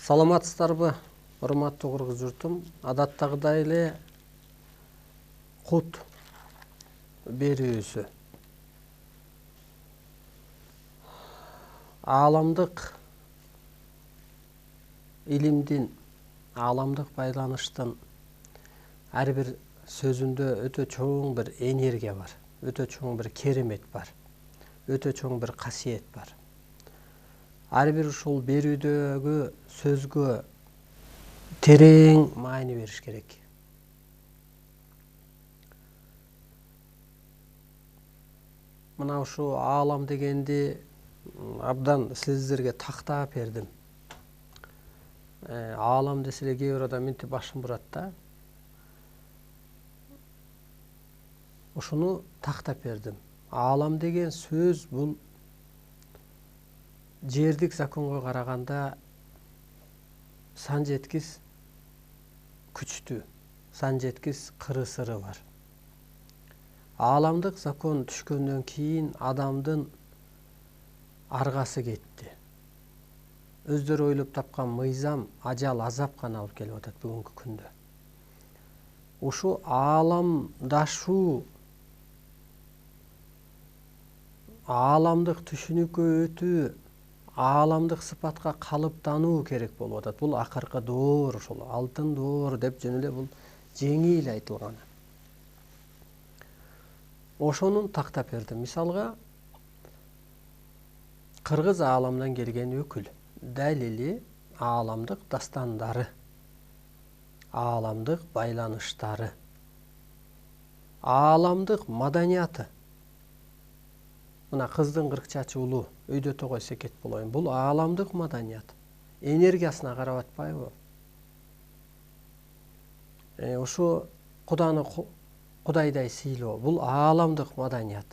Саламатсыздарбы, урматтуу кыргыз журтум. Адаттагыдай эле кут берүүсү. Ааламдык илимдин, ааламдык байланыштын ар бир сөзүндө өтө чоң бир энергия бар, өтө чоң бир керемет бар, өтө чоң бир касиет бар. Ар бир ушул берүүдөгү сөзгө терең маани бериш керек. Мына ушу аалам дегенди абдан сиздерге тактап бердим. Аалам десе эле кээ бир адам мынтип башын бурат да. Ушуну тактап бердим. Аалам деген сөз бул жердик законго караганда сан жеткис күчтүү, сан жеткис кыры-сыры бар. Ааламдык закон түшкөндөн кийин адамдын аргасы кетти. Өздөрү ойлоп тапкан мыйзам, ажал, азап гана алып келип атат бүгүнкү күндө. Ушу ааламдашуу, ааламдык түшүнүккө өтүү, ааламдык сыпатка калыптануу керек болуп атат. Бул акыркы доор, ошол алтын доор деп жөн эле бул жеңил айтылган. Ошонун тактап бердим. Мисалга, кыргыз ааламдан келген өкүл, далили ааламдык дастандары, ааламдык байланыштары, ааламдык маданияты. Мына кыздын кыркчачы улу, өйдө тогой секет болоюн. Бул ааламдык маданият. Энергиясына карап атпайбы? Ушу Куданы Кудайдай сыйлоо, бул ааламдык маданият.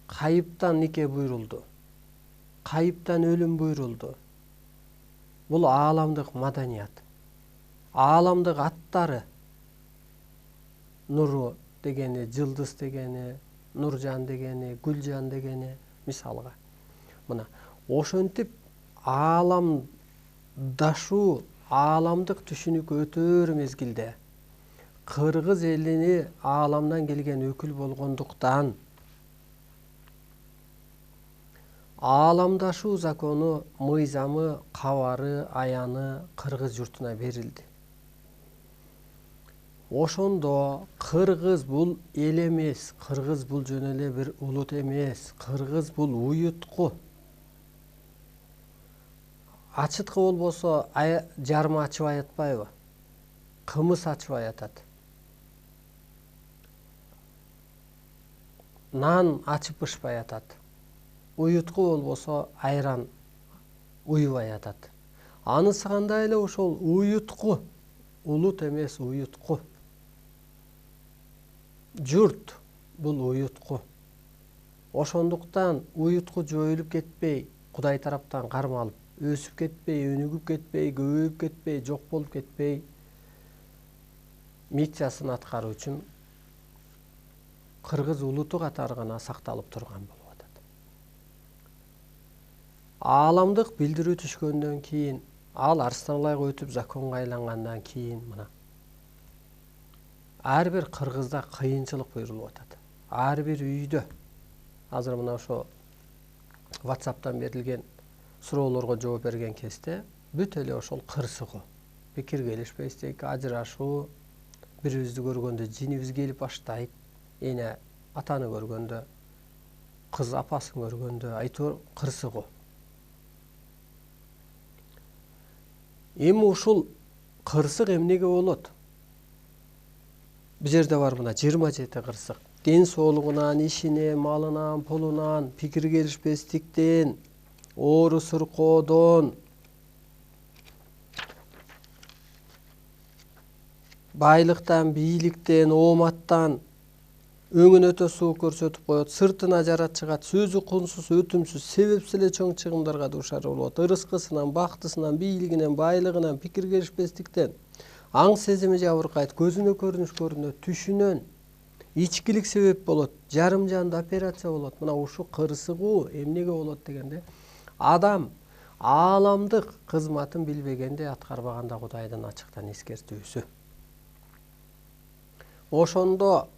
Кайыптан нике буйрулду, кайыптан өлүм буйрулду. Бул ааламдык маданият. Ааламдык аттары, Нуру дегени, Жылдыз дегени, Нуржан дегени, Гүлжан дегени, мисалга. Мына ошентип ааламдашуу, ааламдык түшүнүккө өтөр мезгилде кыргыз элини ааламдан келген өкүл болгондуктан ааламдашуу закону, мыйзамы, кабары, аяны кыргыз журтуна берилди. Ошондо кыргыз бул эл эмес, кыргыз бул жөн эле бир улут эмес, кыргыз бул уютку. Ачыткы болбосо жарма ачыбай атпайбы? Кымыз ачыбай атат. Нан ачып бышпай атат. Уютку болбосо айран уйбай атат. Анысы кандай эле ошол уютку, улут эмес уютку. Журт бул уютку. Ошондуктан уютку жоюлуп кетпей, Кудай тараптан кармалып, өсүп кетпей, өнүгүп кетпей, көбөйүп кетпей, жок болуп кетпей, миссиясын аткаруу үчүн кыргыз улуту катары гана сакталып турган болуп атат. Ааламдык билдирүү түшкөндөн кийин, ал арстан ылайык өтүп законго айлангандан кийин мына ар бир кыргызда кыйынчылык буйрулуп атат. Ар бир үйдө. Азыр мына ошо WhatsApp'тан берилген суроолорго жооп берген кезде бүт эле ошол кырсыгуу, пикир келишпестик, ажырашуу, бирибизди көргөндө жинибиз келип баштайт. Эне атаны көргөндө, кыз апасын көргөндө айтор кырсыгуу. Эми ушул кырсык эмнеге болот? Бул жерде бар мына 27 кырсык. Ден соолугунан, ишинен, малынан, пулунан, пикир келишпестиктен, оору суркоодон, байлыктан, бийликтен, ооматтан өңүн өтө суук көрсөтүп коет, сыртына жарат чыгат, сөзү кунсуз, өтүмсүз, себепсиз эле чоң чыгымдарга дуушар болот. Ырыскысынан, бактысынан, бийлигинен, байлыгынан, пикир келишпестиктен, аң сезими жабыркайт, көзүнө көрүнүш көрүнөт, түшүнөн, ичкилик себеп болот, жарым жанды операция болот. Мына ушу кырсыгуу эмнеге болот дегенде, адам ааламдык кызматын билбегенде аткарбаганда Кудайдын ачыктан эскертүүсү. Ошондо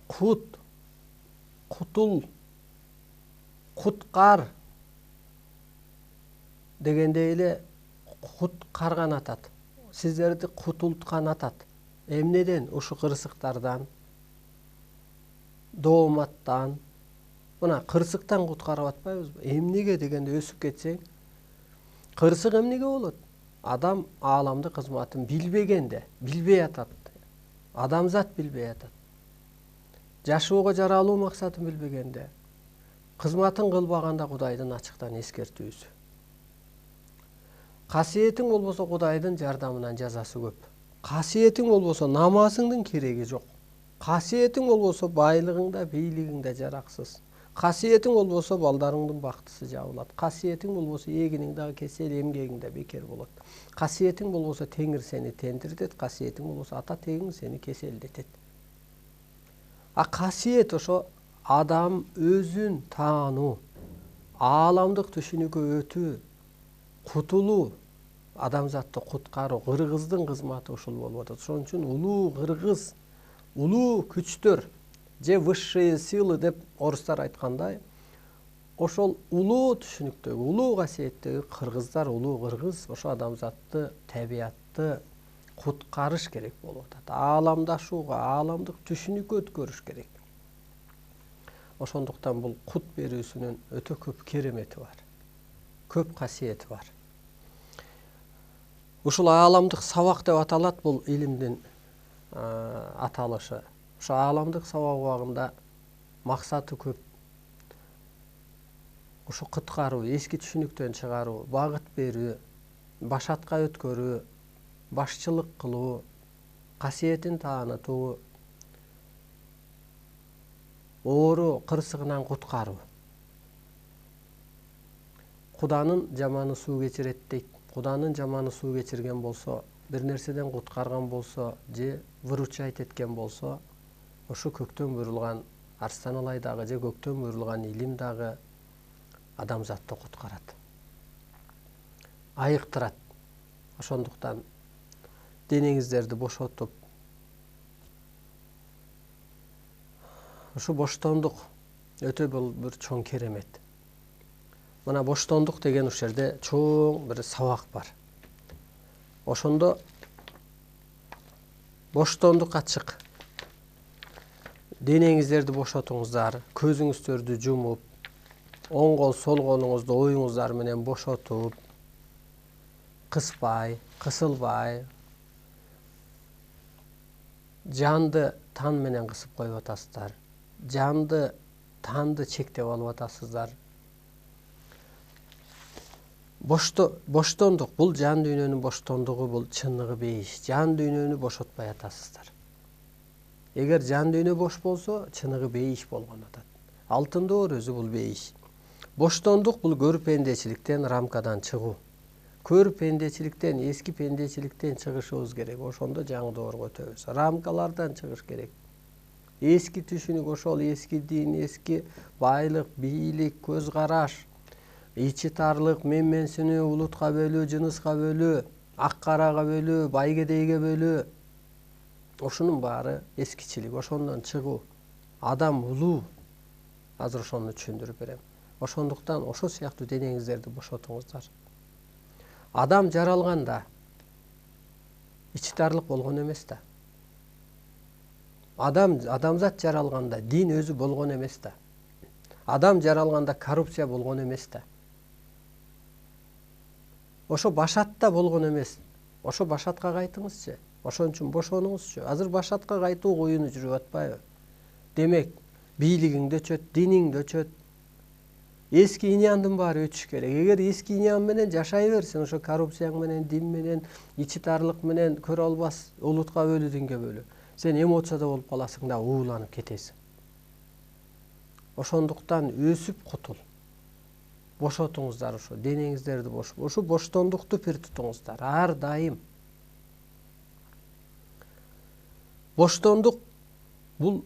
кутул, куткар дегендей эле куткарган атат. Сиздерди кутулткан атат. Эмнеден? Ушу кырсыктардан, дооматтан. Мына кырсыктан куткарып атпайбызбы? Эмнеге дегенде өсүп кетсең, кырсык эмнеге болот? Адам ааламдык кызматын билбегенде, билбей атат. Адамзат билбей атат. Жашоого жаралуу максатын билбегенде, кызматын кылбаганда Кудайдын ачыктан эскертүүсү. Касиетиң болбосо Кудайдын жардамынан жазасы көп. Касиетиң болбосо намазыңдын кереги жок. Касиетиң болбосо байлыгыңда, бийлигиңде жараксыз. Касиетиң болбосо балдарыңдын бактысы жабылат. Касиетиң болбосо эгиниң дагы кесел, эмгегиң да бекер болот. Касиетиң болбосо Теңир сени тентиртет, касиетиң болбосо ата тегиң сени кеселдетет. А касиет ошо адам өзүн таануу, ааламдык түшүнүүгө өтүү, кутулуу, адамзатты куткаруу, кыргыздын кызматы ушул болуп атат. Ошон үчүн улуу кыргыз, улуу күчтөр же высшие силы деп орустар айткандай, ошол улуу түшүнүктөгү, улуу касиеттеги кыргыздар, улуу кыргыз ошо адамзатты, табиятты куткарыш керек болуп атат. Ааламдашууга, ааламдык түшүнүккө өткөрүш керек. Ошондуктан бул кут берүүсүнүн өтө көп керемети бар. Көп касиети бар. Ушул ааламдык сабак деп аталат бул илимдин аталышы. Ошо ааламдык сабак убагында максаты көп. Ушу куткаруу, эски түшүнүктөн чыгаруу, багыт берүү, башатка өткөрүү, башчылык кылуу, касиетин таанытуу, оору кырсыгынан куткаруу. Куданын жаманы суу кечирет дейт. Куданын жаманы суу кечирген болсо, бир нерседен куткарган болсо, же выручать эткен болсо, ошо көктөн буйрулган арстан алай дагы же көктөн буйрулган илим дагы адамзатты куткарат. Айыктырат. Ошондуктан денеңиздерди бошотуп, ушу боштондук өтө бир чоң керемет. Мына боштондук деген ушул жерде чоң бир сабак бар. Ошондо боштондук ачык. Денеңиздерди бошотуңуздар, көзүңүздөрдү жумуп, оң кол, сол колуңузду оюңуздар менен бошотуп, кыспай, кысылбай, жанды тан менен кысып коюп атасыздар. Жанды, танды чектеп алып атасыздар. Боштондук, бул жан дүйнөнүн боштондугу, бул чынныгы бейиш. Жан дүйнөнү бошотпай атасыздар. Эгер жан дүйнө бош болсо, чыныгы бейиш болгон атат. Алтын доор өзү бул бейиш. Боштондук бул көр пендечиликтен, рамкадан чыгуу. Көр пендечиликтен, эски пендечиликтен чыгышыбыз керек. Ошондо жаңы доорго өтөбүз. Рамкалардан чыгыш керек. Эски түшүнүк, ошол эски дин, эски байлык, бийлик, көз караш, ичи тарлык, менменсинүү, улутка бөлүү, жыныска бөлүү, ак карага бөлүү, байгедейге бөлүү. Ошонун баары эскичилик, ошондон чыгуу. Адам улуу. Азыр ошону түшүндүрүп берем. Ошондуктан ошо сыяктуу денеңиздерди бошотуңуздар. Адам жаралганда ичи тарлык болгон эмес да. Адамзат жаралганда дин өзү болгон эмес да. Адам жаралганда коррупция болгон эмес да. Ошо башатта болгон эмес. Ошо башатка кайтыңызчы. Ошон үчүн бошонуңузчу. Азыр башатка кайтуу оюну жүрүп атпайбы? Демек, бийлигиңди өчөт, диниңди өчөт. Эски инияндын баары өтүш керек. Эгер эски инияң менен жашай берсең, ошо коррупцияң менен, дин менен, ичи тарлык менен, көрө албас, улутка бөлүү, динге бөлүү. Сен эмоцияда болуп каласың да ууланып кетесиң. Ошондуктан өсүп кутул. Бошотуңуздар ошо, денеңиздерди бошоп. Ошо боштондукту пир тутуңуздар, ар дайым. Боштондук бул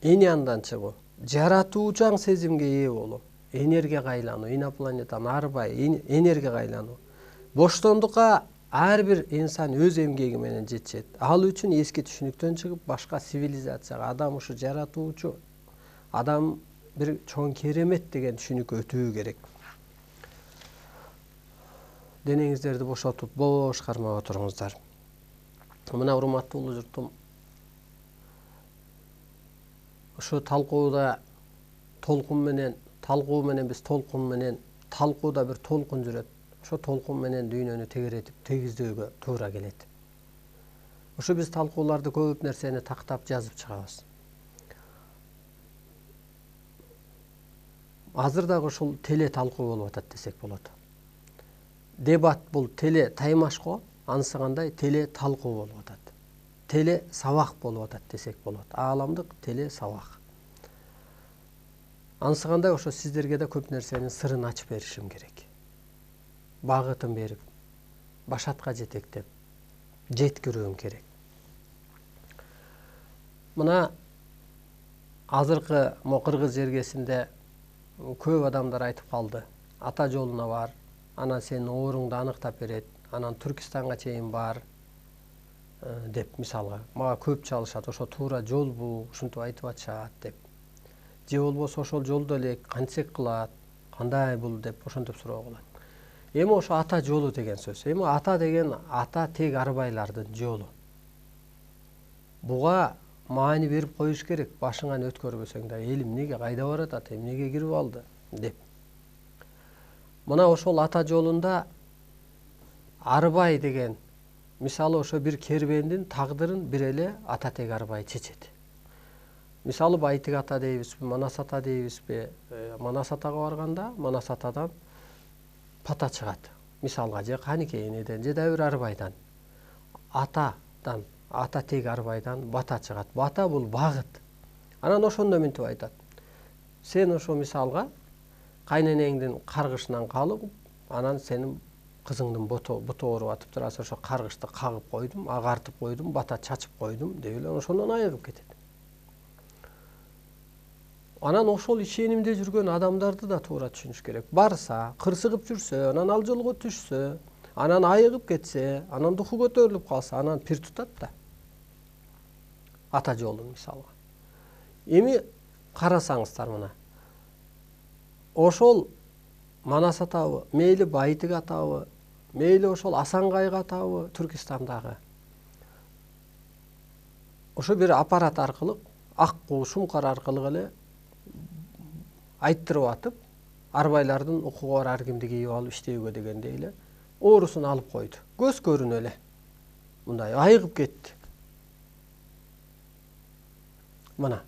иняндан чыгуу, жаратуучан сезимге ээ болуу, энергияга айлануу, инопланетаны арбай энергияга айлануу. Боштондукка ар бир инсан өз эмгеги менен жетишет. Ал үчүн эски түшүнүктөн чыгып башка цивилизацияга адам ушу жаратуучу, адам бир чоң керемет деген түшүнүккө өтүү керек. Денеңиздерди бошотуп бош кармап отуруңуздар. Мына урматтуу улуу журтум, ушу талкууда толкун менен биз толкун менен талкууда бир толкун жүрөт. Ошо толкун менен дүйнөнү тегеретип тегиздөөгө туура келет. Ушу биз талкууларды көп нерсени тактап жазып чыгабыз. Азыр дагы ушул теле талкуу болуп атат десек болот. Дебат бул теле таймашко, ансыгандай теле талкуу болуп атат. Теле сабак болуп атат десек болот. Ааламдык теле сабак. Ансыгандай ошо сиздерге да көп нерсенин сырын ачып беришим керек. Багытын берип, башатка жетектеп, жеткирүүм керек. Мына азыркы Кыргыз жергесинде көп адамдар айтып калды. Ата жолуна бар, анан сенин ооруңду аныктап берет, анан Түркистанга чейин бар деп мисалга. Мага көп чалышат, ошо туура жолбу, ушинтип айтып атышат деп. Же болбосо ошол жолдо эле кантсек кылат, кандай бул деп ошентип суроо кылат. Эми ошо ата жолу деген сөз. Эми ата деген ата тег арбайлардын жолу. Буга маани берип коюш керек. Башыңан өткөрбөсөң да, эл эмнеге кайда барат ата, эмнеге кирип алды деп. Мына ошол ата жолунда арбай деген, мисалы ошо бир кербендин тагдырын бир эле ата тег арбай чечет. Мисалы Байтик ата дейбизби, Манас ата дейбизби? Манас атага барганда, Манас атадан пата чыгат. Мисалга же Каникей энеден же да бир арбайдан. Атадан, ата тег арбайдан бата чыгат. Бата бул багыт. Анан ошондо мынтип айтат. Сен ошо мисалга кайненеңдин каргышынан калып, анан сенин кызыңдын буту ооруп атыптыр. Азыр ошо каргышты кагып койдум, агартып койдум, бата чачып койдум деп эле ошондон айыгып кетет. Анан ошол ишенимде жүргөн адамдарды да туура түшүнүш керек. Барса, кырсыгып жүрсө, анан ал жолго түшсө, анан айыгып кетсе, анан духу көтөрүлүп калса, анан пир тутат да. Ата жолун мисалга. Эми карасаңыздар мына. Ошол Манас атабы, мейли Байтик атабы, мейли ошол Асанкайгы атабы Түркистандагы. Ошо бир аппарат аркылуу, ак куу шумкар аркылуу эле айттырып атып, арбайлардын укугу бар ар кимди кийип алып иштөөгө дегендей эле оорусун алып койду. Көз көрүнө эле. Мындай айыгып кетти. Мына.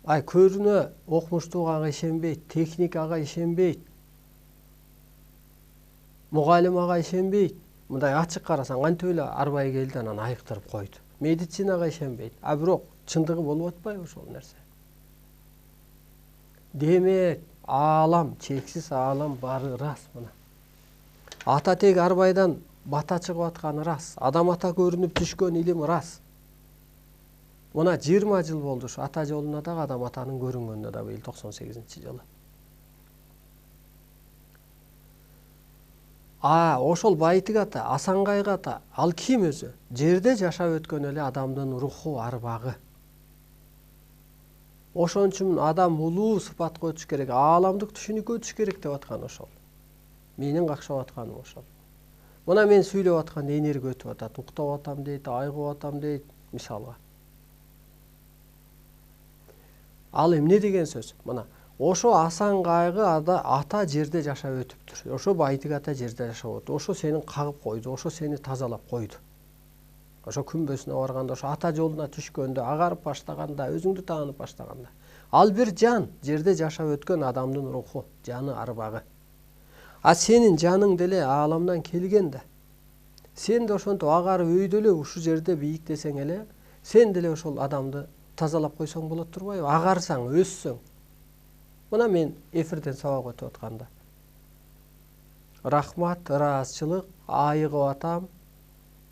Ай көрүнө окумуштууга ишенбейт, техникага ишенбейт. Мугалим ага ишенбейт. Мындай ачык карасаң кантип эле арбай келди анан айыктырып койду. Медицинага ишенбейт. А бирок чындыгы болуп атпайбы ошол нерсе? Демек, аалам, чексиз аалам бары рас мына. Ата тег арбайдан бата чыгып атканы рас. Адам ата көрүнүп түшкөн илим рас. Мына 20 жыл болду ушу ата жолуна дагы адам атанын көрүнгөнүнө да быйыл 98-жылы. Ошол Байтик ата, Асанкайгы ата, ал ким өзү? Жерде жашап өткөн эле адамдын руху, арбагы. Ошон үчүн адам улуу сыпатка өтүш керек, ааламдык түшүнүккө өтүш керек деп аткан ошол. Менин какшап атканым ошол. Мына мен сүйлөп атканда энерги өтүп атат, уктап атам дейт, айгып атам дейт, мисалга. Ал эмне деген сөз? Мына, ошо Асанкайгы ата жерде жашап өтүптүр. Ошо Байтик ата жерде жашап өтүп, ошо сени кагып койду, ошо сени тазалап койду. Ошо күмбөсүнө барганда, ошо ата жолуна түшкөндө, агарып баштаганда, өзүңдү таанып баштаганда. Ал бир жан, жерде жашап өткөн адамдын руху, жаны, арбагы. А сенин жаның деле ааламдан келген да. Сен де ошентип агарып өйдө эле ушу жерде бийиктесең эле, сен деле ошол адамды тазалап койсоң болот турбайбы? Агарсаң, өссөң. Мына мен эфирден сабак өтүп атканда. Рахмат, ыраазычылык, айыгып атам.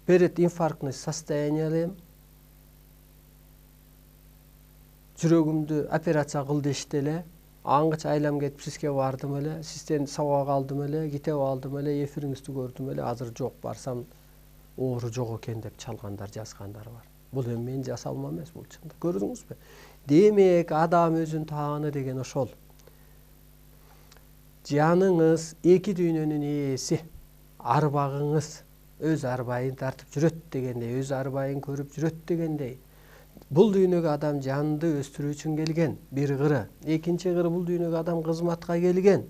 Перед инфарктный состоянием. Жүрөгүмдү операция кыл дешти эле. аңгыч айлам кетип сизге бардым эле, сизден сабак алдым эле, китеп алдым эле, эфириңизди көрдүм эле, азыр жок, барсам оору жок экен деп чалгандар, жазгандар бар. Бул эми менин жасалма эмес, бул чындык. Көрдүңүзбү? Демек, адам өзүн тааны деген ошол. Жаныңыз эки дүйнөнүн ээси, арбагыңыз өз арбайын тартып жүрөт дегендей, өз арбайын көрүп жүрөт дегендей. Бул дүйнөгө адам жанды өстүрүү үчүн келген, бир кыры. Экинчи кыры, бул дүйнөгө адам кызматка келген.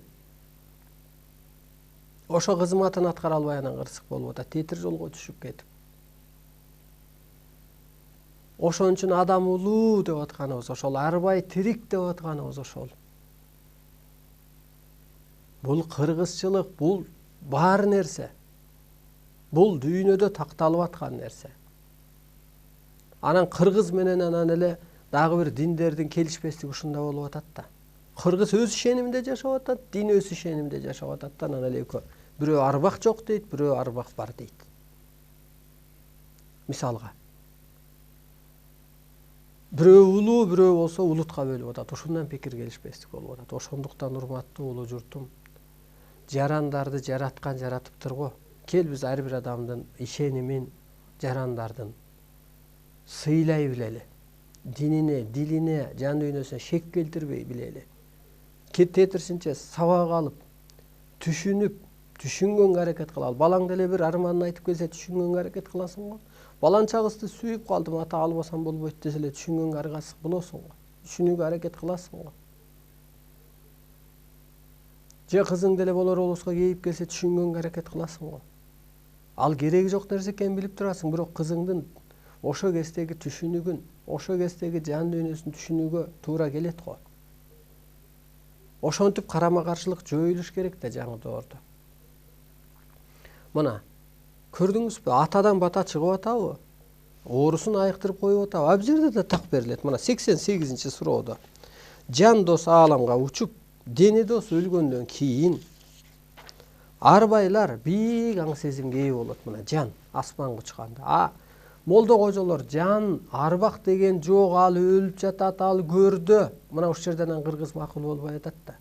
Ошо кызматын аткара албай анан кырсык болуп атат, тетир жолго түшүп кетип. Ошон үчүн адам улуу деп атканыбыз ошол, арбай тирик деп атканыбыз ошол. Бул кыргызчылык, бул бар нерсе. Бул дүйнөдө такталып аткан нерсе. Анан кыргыз менен анан эле дагы бир диндердин келишпестиги ушунда болуп атат да. Кыргыз өз ишенимде жашап атат, дин өз ишенимде жашап атат да, анан эле экөө. Бирөө арбак жок дейт, бирөө арбак бар дейт. Мисалга. Бирөө улуу, бирөө болсо улутка бөлүп атат. Ушундан пикир келишпестик болуп атат. Ошондуктан урматтуу улуу журтум, жарандарды жараткан жаратыптыр го. Кел биз ар бир адамдын ишенимин, жарандардын сыйлай билели. Динине, дилине, жан дүйнөсүнө шек келтирбей билели. Тетирсинче сабак алып, түшүнүп, түшүнгөнгө аракет кылалы. Балаң деле бир арманын айтып келсе, түшүнгөнгө аракет кыласың го. Баланча кызды сүйүп калдым, ата албасам болбойт десе эле түшүнгөнгө аракет болосуң го. Түшүнүүгө аракет кыласың го. Же кызың деле болор болбоско кейип келсе түшүнгөнгө аракет кыласың го. Ал кереги жок нерсе экенин билип турасың, бирок кызыңдын ошо кездеги түшүнүгүн, ошо кездеги жан дүйнөсүн түшүнүүгө туура келет го. Ошентип карама каршылык жоюлуш керек да жаңы доордо. Мына, көрдүңүзбү, атадан бата чыгып атабы? Оорусун айыктырып коюп атабы? Бул жерде да так берилет. Мына 88 суроодо. Жан дос ааламга учуп, дени дос өлгөндөн кийин арбайлар бийик аң сезимге ээ болот. Мына жан асманга учканда. Молдо кожолор жан арбак деген жок, ал өлүп жатат, ал көрдө. Мына ушул жерден кыргыз макул болбой атат да.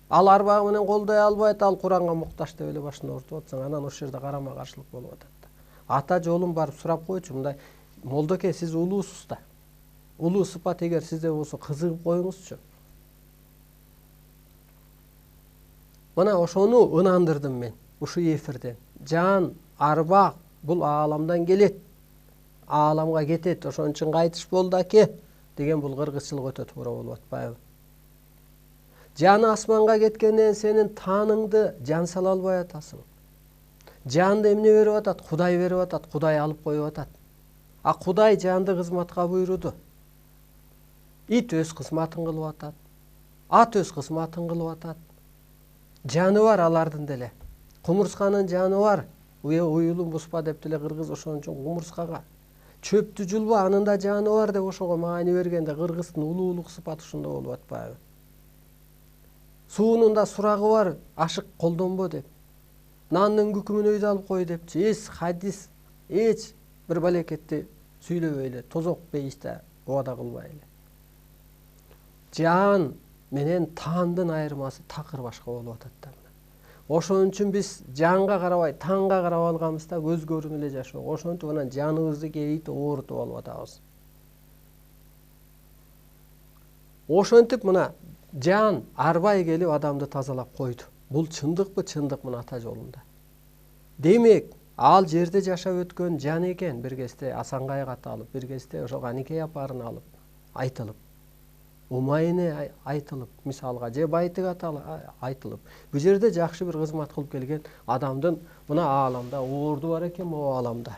Ал арбагы менен колдой албайт, ал Куранга муктаж деп эле башына ортуп атсаң, анан ошол жерде карама каршылык болуп атат да. Ата жолун барып сурап койчу, мындай молдоке, сиз улуусуз да. Улуу сыпат эгер сизде болсо кызыгып коюңузчу. Мына ошону ынандырдым мен ушул эфирден. Жан арбак бул ааламдан келет. Ааламга кетет, ошон үчүн кайтыш болду аке деген бул кыргызчылык өтө туура болуп атпайбы? Жаны асманга кеткенден сенин тааныңды жан сала албай атасың. Жанды эмне берип атат? Кудай берип атат, Кудай алып коюп атат. Кудай жанды кызматка буйруду. Ит өз кызматын кылып атат. Ат өз кызматын кылып атат. Жаны бар алардын деле. Кумурсканын жаны бар. Уюлум буспа деп деле кыргыз ошон үчүн кумурскага. Чөптү жулба, анын да жаны бар деп ошого маани бергенде кыргыздын улуулук сыпаты ушунда болуп атпайбы? Суунун да сурагы бар, ашык колдонбо деп. Нанын күкүмүн өйдө алып кой депчи. Эс хадис, эч бир балекетти сүйлөбөй эле, тозок бейиште убада кылбай эле. Жан менен таандын айырмасы такыр башка болуп атат да. Ошон үчүн биз жанга карабай, таанга карап алганбыз да, көз көрүм эле жашоо. Ошентип анан жаныбызды кейит оорутуп алып атабыз. Ошентип мына жан арбай келип адамды тазалап койду. Бул чындыкпы? Чындык мына ата жолунда. Демек, ал жерде жашап өткөн жан экен, бир кезде Асанкайга аталып, бир кезде ошо Каникей апарына алып айтылып. Умайыны айтылып, мисалга, же Байтык аталы айтылып. Бу жерде жакшы бир кызмат кылып келген адамдын мына ааламда оорду бар экен, могу ааламда.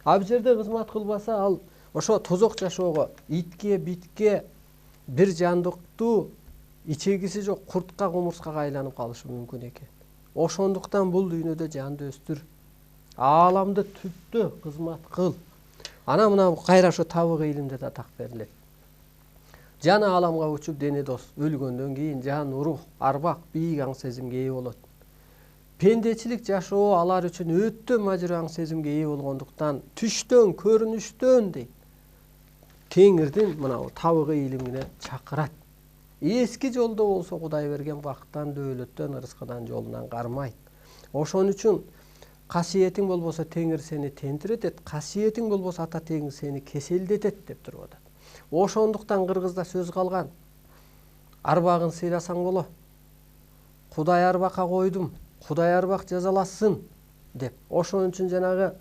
Бу жерде кызмат кылбаса, ал ошо тозок жашоого, итке, битке, бир жандыктуу ичегиси жок куртка, кумурскага айланып калышы мүмкүн экен. Ошондуктан бул дүйнөдө жанды өстүр. Ааламды түттө кызмат кыл. Ана мына кайра ошо табык илимде да так берилет. Жан ааламга учуп, дени дос өлгөндөн кийин жан рух, арбак, бийик аң сезимге ээ болот. Пендечилик жашоо алар үчүн өтө мажыр аң сезимге ээ болгондуктан түштөн, көрүнүштөн дейт. Теңирдин мына табыгы илимине чакырат. эски жолдо болсо Кудай берген бактан, дөөлөттөн, ырыскыдан, жолунан кармайт. Ошон үчүн касиетиң болбосо Теңир сени тентиретет, касиетиң болбосо Ата Теңир сени кеселдетет деп туруп атат. Ошондуктан кыргызда сөз калган. Арбагын сыйласаң боло. Кудай арбакка койдум, Кудай арбак жазаласын деп. Ошон үчүн жанагы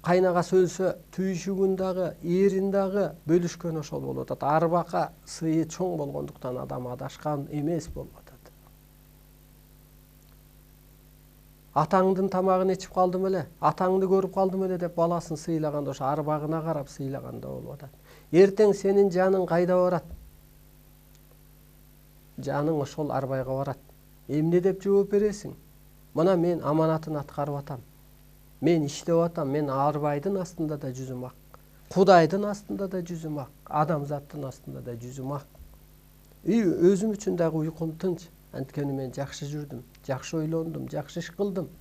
кайнага сөлсө түйшүгүн дагы, эрин дагы бөлүшкөн ошол болуп атат. Арбакка сыйы чоң болгондуктан адам адашкан эмес болуп атат. Атаңдын тамагын ичип калдым эле, атаңды көрүп калдым эле деп баласын сыйлаганда ошо арбагына карап сыйлаганда болуп атат. Эртең сенин жаның кайда барат? Жаның ошол арбайга барат. Эмне деп жооп бересиң? Мына мен аманатын аткарып атам. Мен иштеп атам, мен арбайдын астында да жүзүм ак. Кудайдын астында да жүзүм ак. Адамзаттын астында да жүзүм ак. Өзүм үчүн дагы уйкум тынч. Анткени мен жакшы жүрдүм, жакшы ойлондум, жакшы иш кылдым.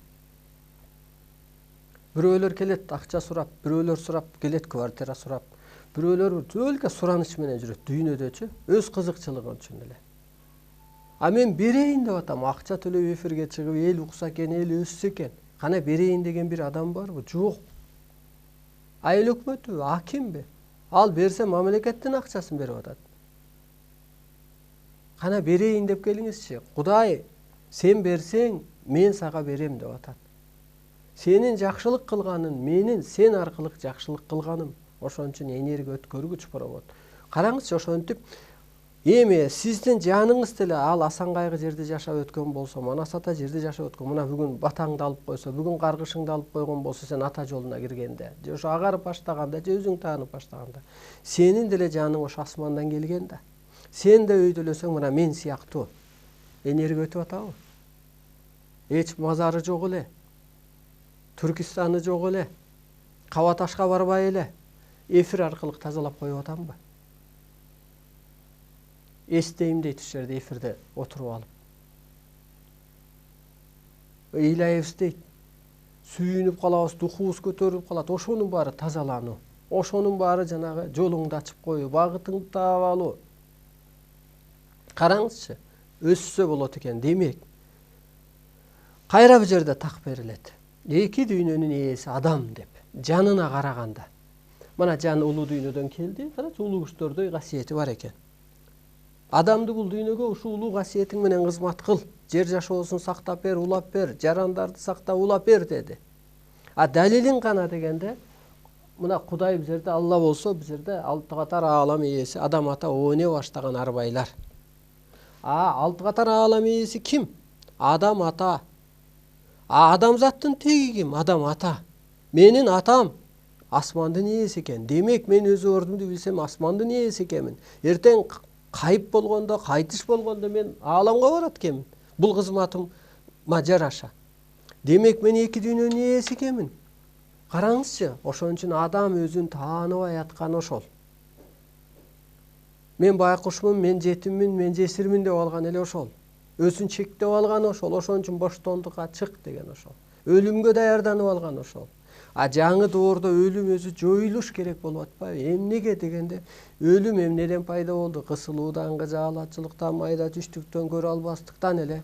Бирөөлөр келет акча сурап, бирөөлөр сурап келет квартира сурап, бирөөлөр өлкө сураныч менен жүрөт дүйнөдөчү, өз кызыкчылыгы үчүн эле. А мен берейин деп атам, акча төлөп эфирге чыгып, эл укса экен, эл өссө экен. Кана берейин деген бир адам барбы? Жок. Айыл өкмөтү, акимби? Ал берсе мамлекеттин акчасын берип атат. Кана берейин деп келиңизчи. Кудай, сен берсең, мен сага берем деп атат. Сенин жакшылык кылганың менин сен аркылуу жакшылык кылганым. Ошон үчүн энерги өткөргүч провод. Караңызчы, ошентип эми сиздин жаныңыз деле ал асан кайгы жерде жашап өткөн болсо, Манас ата жерде жашап өткөн, мына бүгүн батаңды алып койсо, бүгүн каргышыңды алып койгон болсо, сен ата жолуна киргенде, же ошо агарып баштаганда, же өзүң таанып баштаганда, сенин деле жаның ошо асмандан келген да. Сен да өйдөлөсөң, мына мен сыяктуу энерги өтүп атабы? Эч мазары жок эле. Түркистаны жок эле. Каба ташка барбай эле. Эфир аркылуу тазалап коюп атамбы? Эстейм дейт ушул жерде эфирде отуруп алып. Ыйлайбыз дейт. Сүйүнүп калабыз, духубуз көтөрүлүп калат. Ошонун баары тазалануу. Ошонун баары жанагы жолуңду ачып коюу, багытыңды таап алуу. Караңызчы, өссө болот экен. Демек, кайра бир жерде так берилет. Эки дүйнөнүн ээси адам деп, жанына караганда. Мына жан улуу дүйнөдөн келди, карачы улуу күчтөрдөй касиети бар экен. Адамды бул дүйнөгө ушул улуу касиетиң менен кызмат кыл, жер жашоосун сактап бер, улап бер, жарандарды сактап улап бер деди. А далилиң кана дегенде, мына Кудай бул жерде, Алла болсо бул жерде алты катар аалам ээси, адам ата ойне баштаган арбайлар. Алты катар аалам ээси ким? Адам ата. Адамзаттын теги ким? Адам ата. Менин атам асмандын ээси экен. Демек мен өз ордумду билсем асмандын ээси экенмин. Эртең кайып болгондо, кайтыш болгондо мен ааламга барат экенмин. Бул кызматыма жараша. Демек мен эки дүйнөнүн ээси экенмин. Караңызчы, ошон үчүн адам өзүн тааныбай аткан ошол. Мен байкушмун, мен жетиммин, мен жесирмин деп алган эле ошол. Өзүн чектеп алган ошол. Ошон үчүн боштондукка чык деген ошол. Өлүмгө даярданып алган ошол. Жаңы доордо өлүм өзү жоюлуш керек болуп атпайбы? Эмнеге дегенде, өлүм эмнеден пайда болду? Кысылуудан, кыжаалатчылыктан, майда түштүктөн, көрө албастыктан эле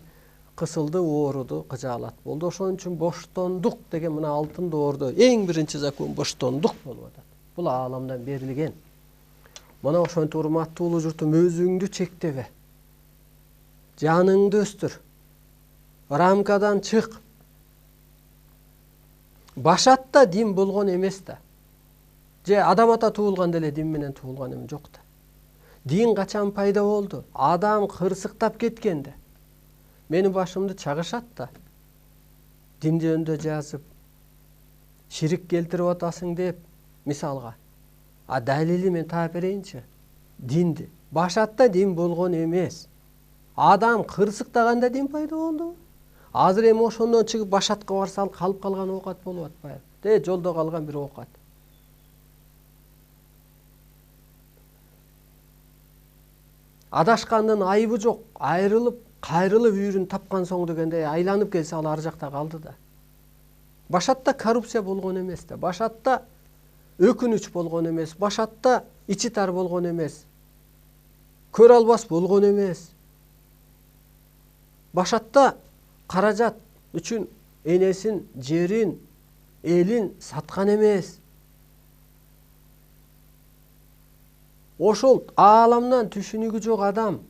кысылды, ооруду, кыжаалат болду. Ошон үчүн боштондук деген мына алтын доордо эң биринчи закон боштондук болуп атат. Бул ааламдан берилген. Мына ошентип урматтуу улуу журтум, өзүңдү чектебе. Жаныңды өстүр. Рамкадан чык. Башатта дин болгон эмес да. Же адам ата туулганда эле дин менен туулган эми жок да. Дин качан пайда болду? Адам кырсыктап кеткенде. Менин башымды чагышат да. Дин жөнүндө жазып, ширик келтирип атасың деп, мисалга. Далили мен таап берейинчи. Динди. Башатта дин болгон эмес. Адам кырсыктаганда дин пайда болду. Азыр эми ошондон чыгып башатка барса ал калып калган оокат болуп атпайбы? Жолдо калган бир оокат. Адашкандын айыбы жок. Айрылып, кайрылып үйрүн тапкан соң дегенде айланып келсе ал ар жакта калды да. Башатта коррупция болгон эмес да. Башатта өкүнүч болгон эмес. Башатта ичи тар болгон эмес. көрө албас болгон эмес. Башатта каражат үчүн энесин, жерин, элин саткан эмес. Ошол ааламдан түшүнүгү жок адам,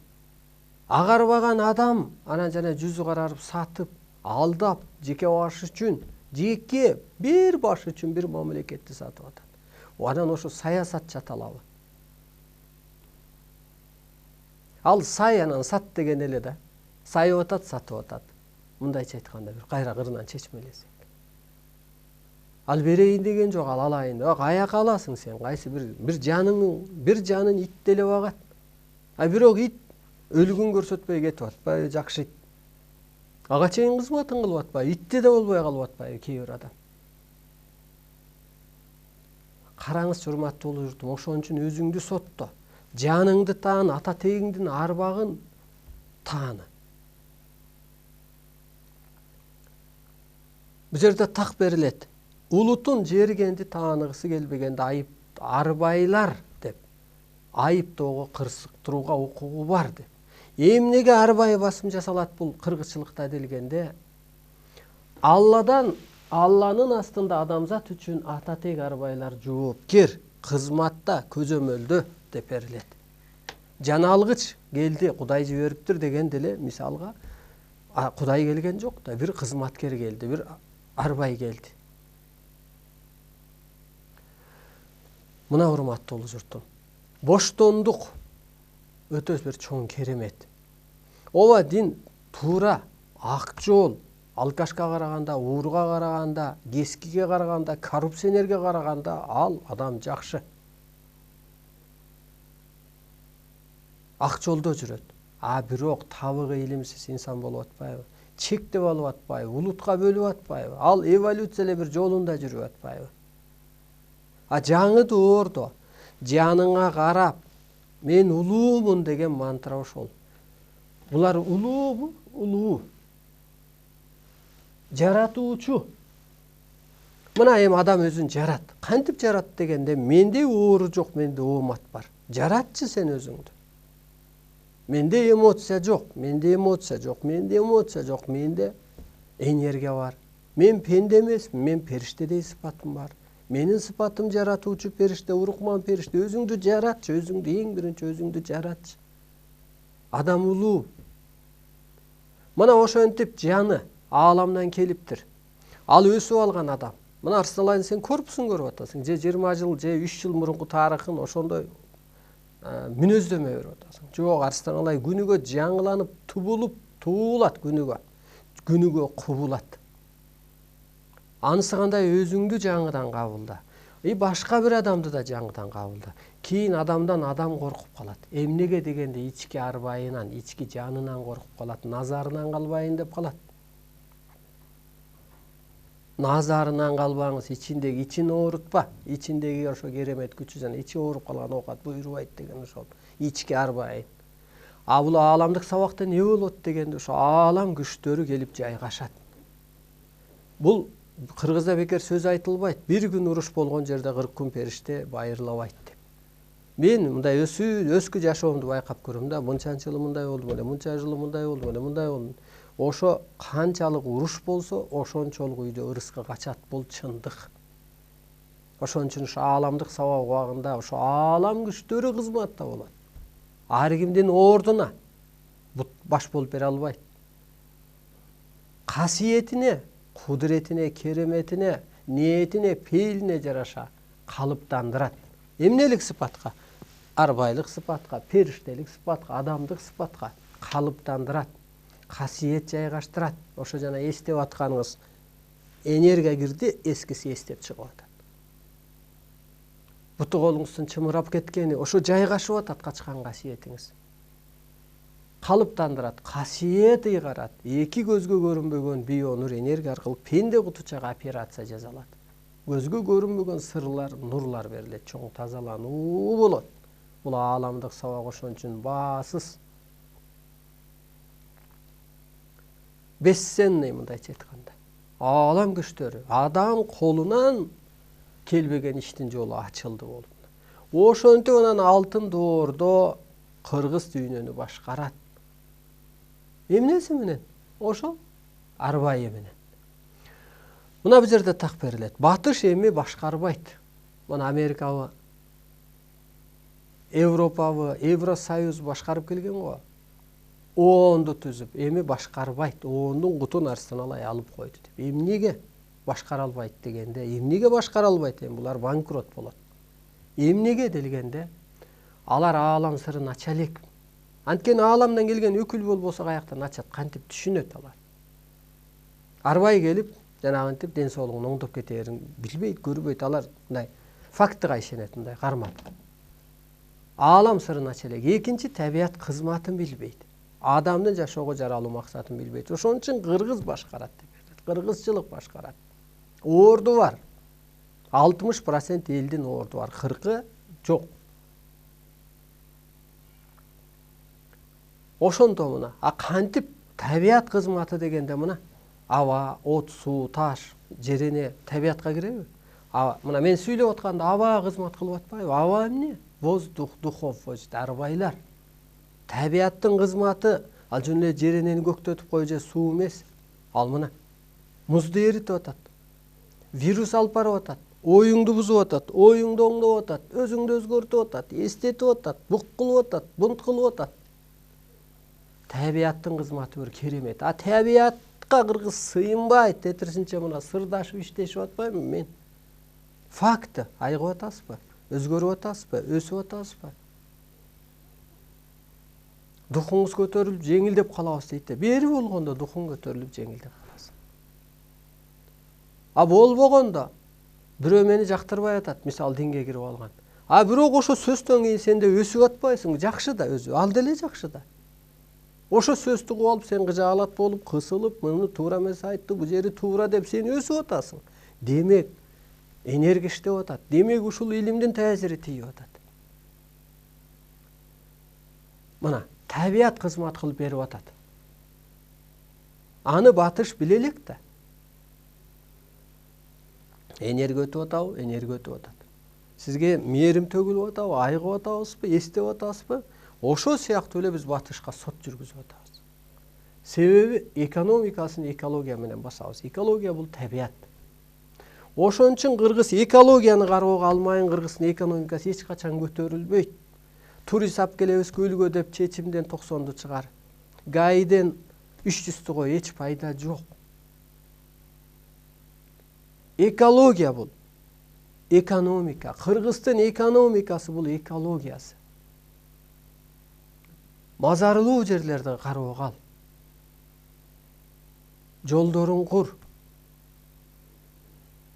агарбаган адам анан жана жүзү карарып сатып, алдап, жеке баш үчүн, жеке бир баш үчүн бир мамлекетти сатып атат. Анан ошо саясатчы аталабы? Ал сай анан сат деген эле да. Сайып атат, сатып атат. Мындайча айтканда бир кайра кырынан чечмелесек. Ал берейин деген жок, ал алайын. Каяка аласың сен? Кайсы бир жанын ит деле багат. Бирок ит өлүгүн көрсөтпөй кетип атпайбы, жакшы ит. Ага чейин кызматын кылып атпайбы, итте да болбой калып атпайбы кээ бир адам. Караңыз, урматтуу улуу журтум, ошон үчүн өзүңдү сотто. Жаныңды таан, ата тегиңдин арбагын тааны. Бул жерде так берилет. Улутун жергенди тааныгысы келбегенде арбайлар деп айыптоого, кырсыктырууга укугу бар деп. Эмнеге арбай басым жасалат бул кыргызчылыкта делгенде, Алланын астында адамзат үчүн ата тег арбайлар жоопкер, кызматта, көзөмөлдө деп берилет. Жана алгыч келди, Кудай жибериптир деген деле мисалга Кудай келген жок да, бир кызматкер келди, бир арбай келди. Мына урматтуу улуу журтум, боштондук өтө бир чоң керемет. Ооба, дин туура, ак жол, алкашка караганда, ууруга караганда, кескиге караганда, коррупционерге караганда ал адам жакшы. Ак жолдо жүрөт. Бирок табыгы илимсиз инсан болуп атпайбы? Чектеп алып атпайбы? Улутка бөлүп атпайбы? Ал эволюция эле бир жолунда жүрүп атпайбы? Жаңы доордо жаныңа карап, мен улуумун деген мантра ошол. Булар улуубу? Улуу. Жаратуучу. Мына эми адам өзүн жарат. Кантип жарат дегенде, менде оору жок, менде оомат бар. Жаратчы сен өзүңдү. Менде эмоция жок, менде эмоция жок, менде эмоция жок, менде энергия бар. Мен пенде эмесмин, мен периштедей сыпатым бар. Менин сыпатым жаратуучу периште, урукман периште. Өзүңдү жаратчы, өзүңдү эң биринчи өзүңдү жаратчы. Адам улуу. Мына ошентип жаны ааламдан келиптир. Ал өсүп алган адам. Мына Арсалайын сен корпусун көрүп атасың. Же 20 жыл, же 3 жыл мурунку тарыхын ошондой мүнөздөмө берип атасың. Жок, Арсалай күнүгө жаңыланып, туулат күнүгө. Күнүгө кубулат. Анысы кандай, өзүңдү жаңыдан кабылда. Башка бир адамды да жаңыдан кабылда. Кийин адамдан адам коркуп калат. Эмнеге дегенде, ички арбайынан, ички жанынан коркуп калат, назарынан калбайын деп калат. Назарынан калбаңыз, ичин оорутпа. Ичиндеги ошо керемет күчү жана ичи ооруп калган оокат буйрубайт деген ошол ички арбайын. Бул ааламдык сабакта эмне болот дегенде, ошо аалам күчтөрү келип жайгашат. Бул кыргызда бекер сөз айтылбайт. Бир күн уруш болгон жерде 40 күн периште байырлабайт деп. Мен мындай өскү жашоомду байкап көрөм да, мынчанчы жылы мындай болдум эле, мынча жылы мындай болдум эле, мындай болдум. Ошо канчалык уруш болсо, ошончолук үйдө ырыскы качат. Бул чындык. Ошон үчүн ошо ааламдык сабак убагында ошо аалам күчтөрү кызматта болот. Ар кимдин ордуна баш болуп бере албайт. Касиетине, кудуретине, кереметине, ниетине, пейилине жараша калыптандырат. Эмнелик сыпатка? Арбайлык сыпатка, периштелик сыпатка, адамдык сыпатка калыптандырат. Касиет жайгаштырат. Ошо жана эстеп атканыңыз энергия кирди, эскиси эстеп чыгып атат. Буту колуңуздун чымырап кеткени ошо жайгашып атат, качкан касиетиңиз. Калыптандырат, касиет ыйгарат. Эки көзгө көрүнбөгөн бионур энергия аркылуу пенде кутучага операция жасалат. Көзгө көрүнбөгөн сырлар, нурлар берилет, чоң тазалануу болот. Бул ааламдык сабак ошон үчүн баасыз. Бессенный, мындайча айтканда. Аалам күчтөрү, адам колунан келбеген иштин жолу ачылды болду. Ошентип анан алтын доордо кыргыз дүйнөнү башкарат. Эмнеси менен? Ошол арбайы менен. Мына бул жерде так берилет. Батыш эми башкарбайт. Мына Америкабы, Европабы, Евросоюз башкарып келген го. ООНду түзүп, эми башкарбайт. ООНдун кутун астына алып койду деп. Эмнеге башкара албайт дегенде, эмнеге башкара албайт? Эми булар банкрот болот. Эмнеге делгенде, алар аалам сырын ача элек. Анткени ааламдан келген өкүл болбосо каяктан ачат, кантип түшүнөт алар. Арбай келип, жанагынтип ден соолугун оңдоп кетерин билбейт, көрбөйт. Алар мындай фактыга ишенет, мындай кармап. Аалам сырын ача элек. Экинчи, табият кызматын билбейт. Адамдын жашоого жаралуу максатын билбейт. Ошон үчүн кыргыз башкарат деп берет. Кыргызчылык башкарат. Орду бар. 60% элдин орду бар, 40 жок. Ошондо мына, кантип табият кызматы дегенде мына аба, от, суу, таш, жерене табиятка киреби? Мына мен сүйлөп атканда абага кызмат кылып атпайбы? Аба эмне? Воздух, духов, арбайлар. Табияттын кызматы ал жөн эле жеренени көктөтүп кой же суу эмес. Ал мына музду эритип атат. Вирус алып барып атат. Оюңду бузуп атат, оюңду оңдоп атат, өзүңдү өзгөртүп атат, эстетип атат, бук кылып атат, бунт кылып атат. Табияттын кызматы бир керемет. Табиятка кыргыз сыйынбайт, тетирисинче мына сырдашып иштешип атпаймынбы мен? Факты, айыгып атасызбы? Өзгөрүп атасызбы? Өсүп атасызбы? Духуңуз көтөрүлүп, жеңилдеп калабыз дейт да. Бери болгондо духуң көтөрүлүп, жеңилдеп каласың. Болбогондо бирөө мени жактырбай атат, мисалы динге кирип алган. Бирок ошо сөздөн кийин сен да өсүп атпайсыңбы? Жакшы да өзү, ал деле жакшы да. Ошо сөздү угуп алып, сен кыжаалат болуп, кысылып, муну туура эмес айтты, бул жери туура деп сен өсүп атасың. Демек, энергия иштеп атат. Демек, ушул илимдин таасири тийип атат. Мына, табият кызмат кылып берип атат. Аны батыш биле элек да. Энергия өтүп атабы? Энергия өтүп атат. Сизге мээрим төгүлүп атабы? Айыгып атабызбы? Эстеп атасызбы? Ошо сыяктуу эле биз батышка сот жүргүзүп атабыз. Себеби экономикасын экология менен басабыз. Экология бул табият. Ошон үчүн кыргыз экологияны кароого алмайын, кыргыздын экономикасы эч качан көтөрүлбөйт. Турист алып келебиз көлгө деп чечимден 90ду чыгар. ГАИден 300тү кой, эч пайда жок. Экология бул экономика. Кыргыздын экономикасы бул экологиясы. Мазарлуу жерлерди кароого ал. Жолдорун кур.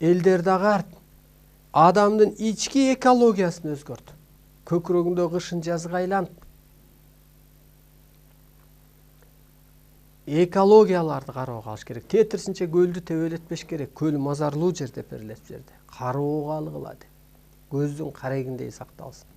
Элдерди агарт. Адамдын ички экологиясын өзгөрт. Көкүрөгүндө кышын жазга айлант. Экологияларды кароого алыш керек. Тетирисинче көлдү тебелетпеш керек. Көл мазарлуу жер деп берилет бу жерде. Кароого алгыла деп. Көздүн карегиндей сакталсын.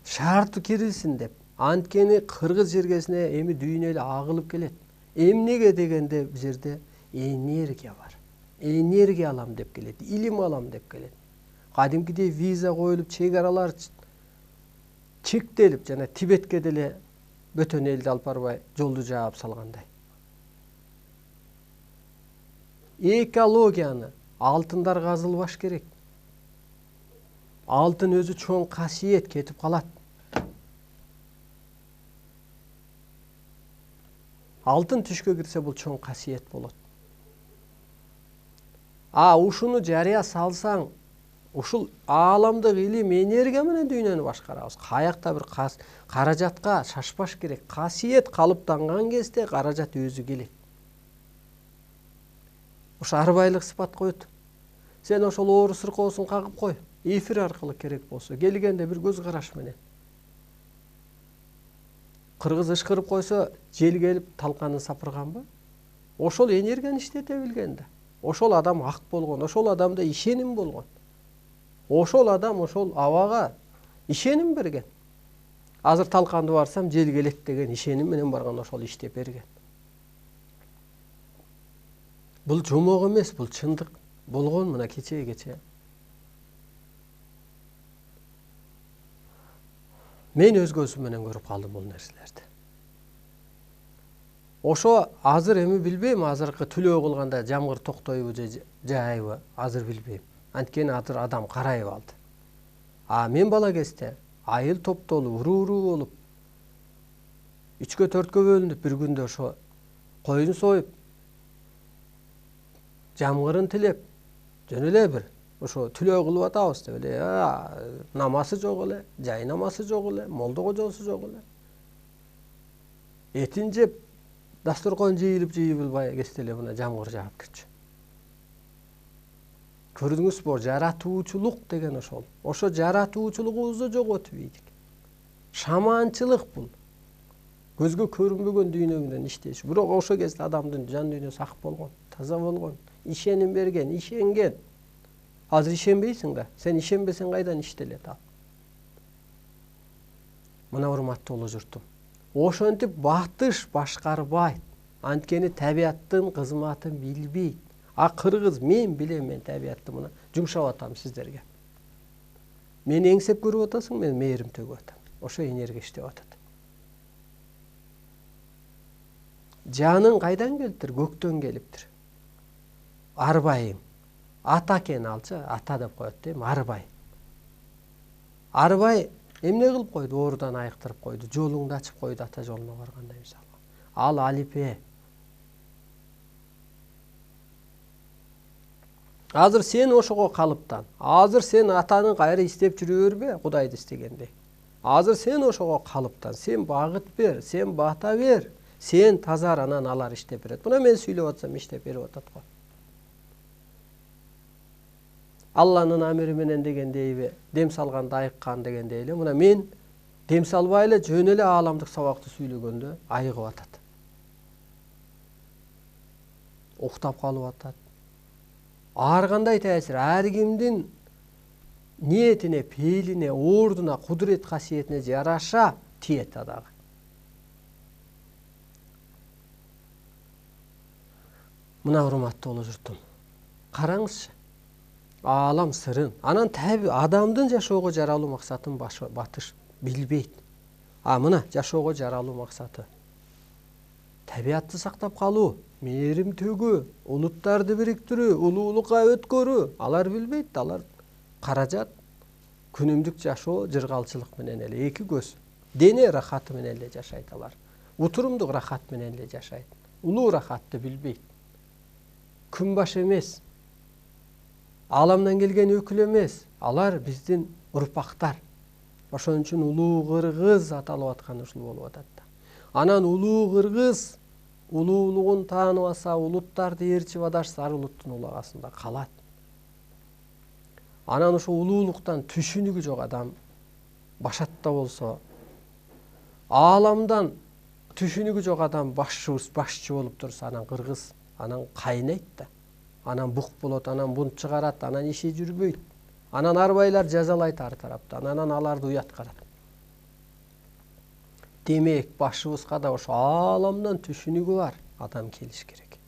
Шартты кирилсин деп. Анткени кыргыз жергесине эми дүйнө эле агылып келет. Эмнеге дегенде бу жерде энергия бар. Энергия алам деп келет, илим алам деп келет. Кадимкидей виза коюлуп, чек аралар чектелип, жана Тибетке деле бөтөн элди алып барбай жолду жаап салгандай. Экологияны алтындар казылбаш керек. Алтын өзү чоң касиет, кетип калат. Алтын түшкө кирсе бул чоң касиет болот. Ушуну жарыя салсаң, ушул ааламдык илим, энергия менен дүйнөнү башкарабыз. Каякта бир каражатка шашпаш керек. Касиет калыптанган кезде каражат өзү келет. Ошо арбайлык сыпат коет. Сен ошол оору сыркоосун кагып кой. Эфир аркылуу керек болсо, келгенде бир көз караш менен. Кыргыз ышкырып койсо, жел келип талканын сапырганбы? Ошол энергияны иштете билген да. Ошол адам ак болгон, ошол адамда ишеним болгон. Ошол адам ошол абага ишеним берген. Азыр талканды барсам жел келет деген ишеним менен барган, ошол иштеп берген. Бул жомок эмес, бул чындык болгон мына кече. Мен өзгөсү менен көрүп калдым бул нерселерди. Ошо азыр эми билбейм, азыркы түлөө кылганда жамгыр токтойбу же жайбы, азыр билбейм. Анткени азыр адам карайып алды. Мен бала кезде айыл топтолуп, уруу болуп, 3-кө 4-кө бөлүнүп бир күндө ошо коюн союп, жамгырын тилеп, жөн эле бир ошо түлөө кылып атабыз деп эле, намазы жок эле, жай намазы жок эле, молдо кожосу жок эле. Этин жеп, дасторкон жыйылып кесте эле мына жамгыр жаап кетчү. Көрдүңүзбү, жаратуучулук деген ошол. Ошо жаратуучулугубузду жоготуп ийдик. Шаманчылык бул. Көзгө көрүнбөгөн дүйнө менен иштеш. Бирок ошо кезде адамдын жан дүйнөсү ак болгон, таза болгон, ишеним берген, ишенген. Азыр ишенбейсиң да, сен ишенбесең кайдан иштелет ал? Мына урматтуу улуу журтум. Ошентип батыш башкарбайт. Анткени табияттын кызматын билбейт. Кыргыз мен билем, мен табиятты мына жумшап атам сиздерге. Мени эңсеп көрүп атасың, мен мээрим төгүп атам. Ошо энерги иштеп атат. Жаның кайдан келиптир? Көктөн келиптир. Арбайым. Ата экен алчы, ата деп коет дейм, арбай. Арбай эмне кылып койду? Оорудан айыктырып койду, жолуңду ачып койду ата жолуна барганда мисалы. Ал алипе. Азыр сен ошого калыптан, азыр сен атанын кайры иштеп жүрө бербе, Кудайды истегендей. Азыр сен ошого калыптан, сен багыт бер, сен бата бер, сен тазар, анан алар иштеп берет. Мына мен сүйлөп атсам иштеп берип атат го. Алланын амири менен дегендейби, дем салганда айыккан дегендей эле, мына мен дем салбай эле жөн эле ааламдык сабакты сүйлөгөндө айыгып атат. Уктап калып атат. Ар кандай таасир, ар кимдин ниетине, пейилине, ордуна, кудурет касиетине жараша тиет адагы. Мына урматтуу улуу журтум, караңызчы. Аалам сырын, анан адамдын жашоого жаралуу максатын батыш билбейт. Мына жашоого жаралуу максаты табиятты сактап калуу, мээрим төгүү, улуттарды бириктирүү, улуулукка өткөрүү. Алар билбейт, алар каражат, күнүмдүк жашоо, жыргалчылык менен эле, эки көз, дене рахаты менен эле жашайт алар. Утурумдук рахат менен эле жашайт. Улуу рахатты билбейт. Күнбаш эмес, ааламдан келген өкүл эмес, алар биздин урпактар. Ошон үчүн улуу кыргыз аталып аткан ушул болуп атат да. Анан улуу кыргыз улуулугун тааныбаса, улуттарды ээрчип адашса, ар улуттун улагасында калат. Анан ошо улуулуктан түшүнүгү жок адам башатта болсо, ааламдан түшүнүгү жок адам башчы болуп турса, анан кыргыз анан кайнайт да. Анан бук болот, анан бунт чыгарат, анан иши жүрбөйт. Анан арбайлар жазалайт ар тараптан, анан аларды уят карат. Демек, башыбызга да ошо ааламдан түшүнүгү бар адам келиш керек.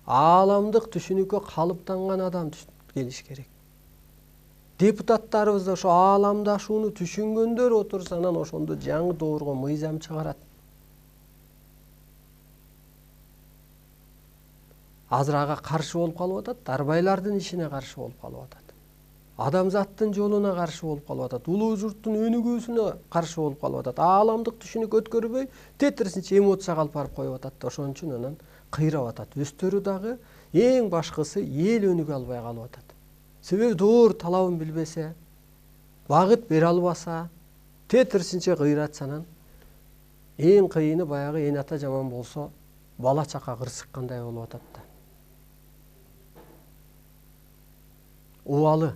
Ааламдык түшүнүккө калыптанган адам келиш керек. Депутаттарыбыз да ошо ааламдашууну түшүнгөндөр отурса, анан ошондо жаңы доорго мыйзам чыгарат. Азыр ага каршы болуп калып атат, арбайлардын ишине каршы болуп калып атат. Адамзаттын жолуна каршы болуп калып атат, улуу журттун өнүгүүсүнө каршы болуп калып атат. Ааламдык түшүнүк өткөрбөй, тетирисинче эмоцияга алып барып коюп атат. Ошон үчүн анан кыйрап атат. Өздөрү дагы эң башкысы эл өнүгө албай калып атат. Себеби доор талабын билбесе, багыт бере албаса, тетирисинче кыйратса, анан эң кыйыны баягы эн ата жаман болсо, бала чака кырсыккандай болуп атат да. Убалы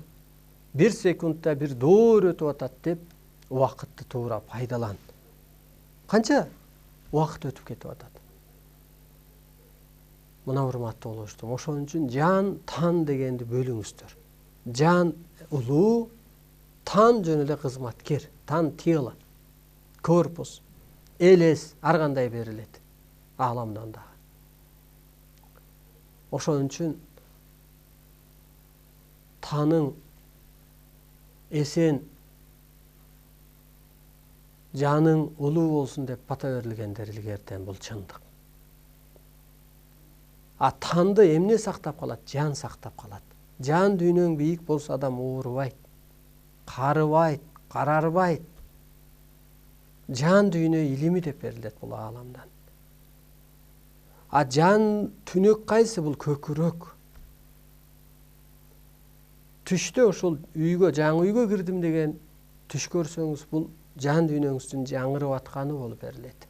бир секундта бир доор өтүп атат деп, убакытты туура пайдалан. Канча убакыт өтүп кетип атат. Мына урматтуу улуу журтум, ошон үчүн жан, тан дегенди бөлүңүздөр. Жан улуу, тан жөн эле кызматкер, тан тело, корпус, элес ар кандай берилет ааламдан да. Ошон үчүн таның эсен жаның улуу болсун деп бата берилгендер илгертен, бул чындык. А танды эмне сактап калат? Жан сактап калат. Жан дүйнөң бийик болсо адам уурубайт, карыбайт, карарбайт. Жан дүйнө илими деп берилет бул ааламдан. А жан түнөк кайсы? Бул көкүрөк. Түштө ошол үйгө, жаңы үйгө кирдим деген түш көрсөңүз, бул жан дүйнөңүздүн жаңырып атканы болуп берилет.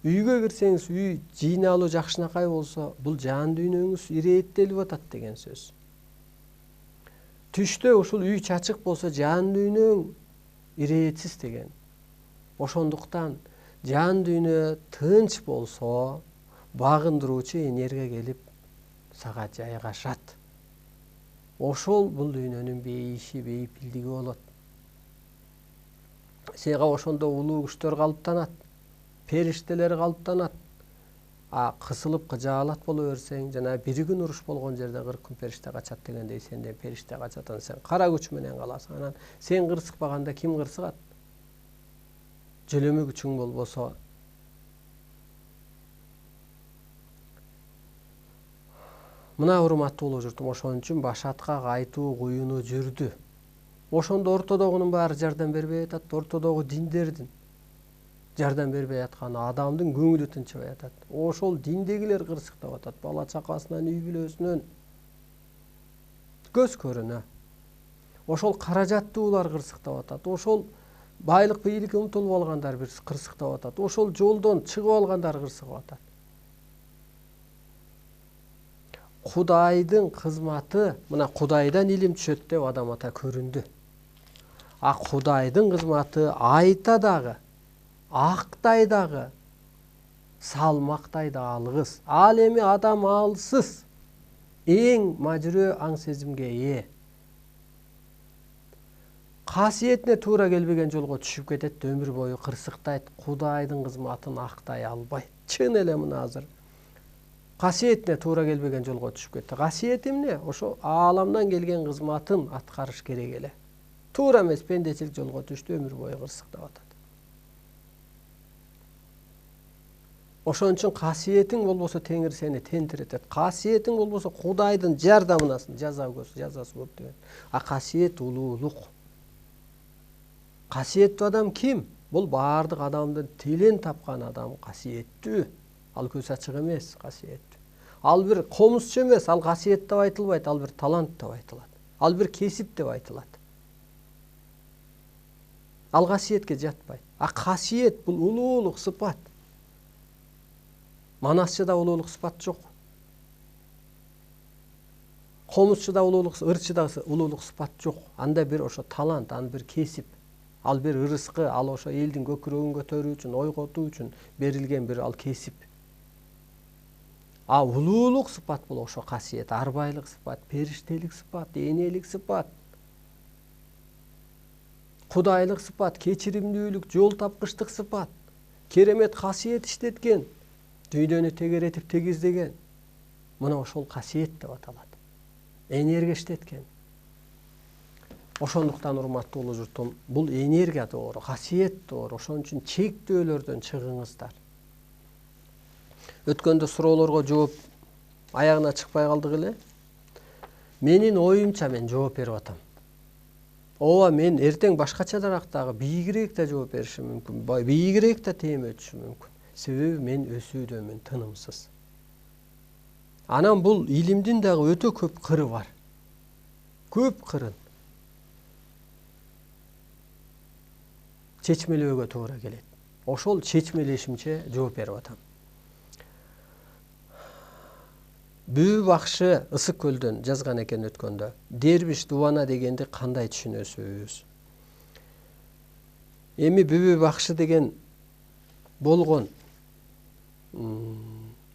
Үйгө кирсеңиз, үй жыйналуу жакшынакай болсо, бул жан дүйнөңүз ирээттелип атат деген сөз. Түштө ушул үй чачык болсо, жан дүйнөң ирээтсиз деген. Ошондуктан жан дүйнө тынч болсо, багындыруучу энергия келип сага жайгашат. Ошол бул дүйнөнүн бейиши, бейпилдиги болот. Сага ошондо улуу күчтөр калыптанат, периштелер калыптанат. А кысылып кыжаалат боло берсең, жана бир күн уруш болгон жерде 40 күн периште качат дегендей, сенден периште качат, сен кара күч менен каласың. Анан сен кырсыкпаганда ким кырсыгат? Жөлөмө күчүң болбосо. Мына урматтуу улуу журтум, ошон үчүн башатка кайтуу куюну жүрдү. Ошондо ортодогунун баары жардам бербей атат, ортодогу диндердин жардам бербей атканы, адамдын көңүлү тынчыбай атат. Ошол диндегилер кырсыктап атат, бала чакасынан, үй бүлөсүнөн көз көрүнө. Ошол каражаттуулар кырсыктап атат. Ошол байлык бийликке умтулуп алгандар бир кырсыктап атат. Ошол жолдон чыгып алгандар кырсыгып атат. Кудайдын кызматы, мына Кудайдан илим түшөт деп адам ата көрүндү. А Кудайдын кызматы айта дагы, актай дагы, салмактай да алгыс. Ал эми адам алсыз, эң мажүрө аң сезимге ээ. Касиетине туура келбеген жолго түшүп кетет, өмүр бою кырсыктайт, Кудайдын кызматын актай албайт. Чын эле мына азыр касиетине туура келбеген жолго түшүп кетти. Касиет эмне? Ошо ааламдан келген кызматын аткарыш керек эле. Туура эмес пендечилик жолго түштү, өмүр бою кырсыктап атат. Ошон үчүн касиетиң болбосо Теңир сени тентиретет. Касиетиң болбосо Кудайдын жардамынасың, жазасы көп деген. А касиет улуулук. Касиеттүү адам ким? Бул баардык адамдын тилин тапкан адам касиеттүү. Ал көз ачык эмес, касиеттүү. Ал бир комузчу эмес, ал касиет деп айтылбайт, ал бир талант деп айтылат. Ал бир кесип деп айтылат. Ал касиетке жатпайт. А касиет бул улуулук сыпат. Манасчыда улуулук сыпат жок. Комузчуда улуулук, ырчыда улуулук сыпат жок. Анда бир ошо талант, аны бир кесип, ал бир ырыскы, ал ошо элдин көкүрөгүн көтөрүү үчүн, ойготуу үчүн берилген бир ал кесип. А улуулук сыпат бул ошо касиет, арбайлык сыпат, периштелик сыпат, энелик сыпат, кудайлык сыпат, кечиримдүүлүк, жол тапкычтык сыпат, керемет касиет иштеткен, дүйнөнү тегеретип тегиздеген. Мына ошол касиет деп аталат. Энергия иштеткен. Ошондуктан урматтуу улуу журтум, бул энергия доору, касиет доору. Ошон үчүн чектөөлөрдөн чыгыңыздар. Өткөндө суроолорго жооп аягына чыкпай калдык эле. Менин оюмча мен жооп берип атам. Ооба, мен эртең башкачараак дагы бийигирээк да жооп беришим мүмкүн, бийигирээк да тема өтүшүм мүмкүн. Себеби мен өсүүдөмүн, тынымсыз. Анан бул илимдин дагы өтө көп кыры бар. Көп кырын. Чечмелөөгө туура келет. Ошол чечмелешимче жооп берип атам. Бүбү бакшы Ысык көлдөн жазган экен өткөндө. Дербиш дубана дегенди кандай түшүнөсүз? Эми бүбү бакшы деген болгон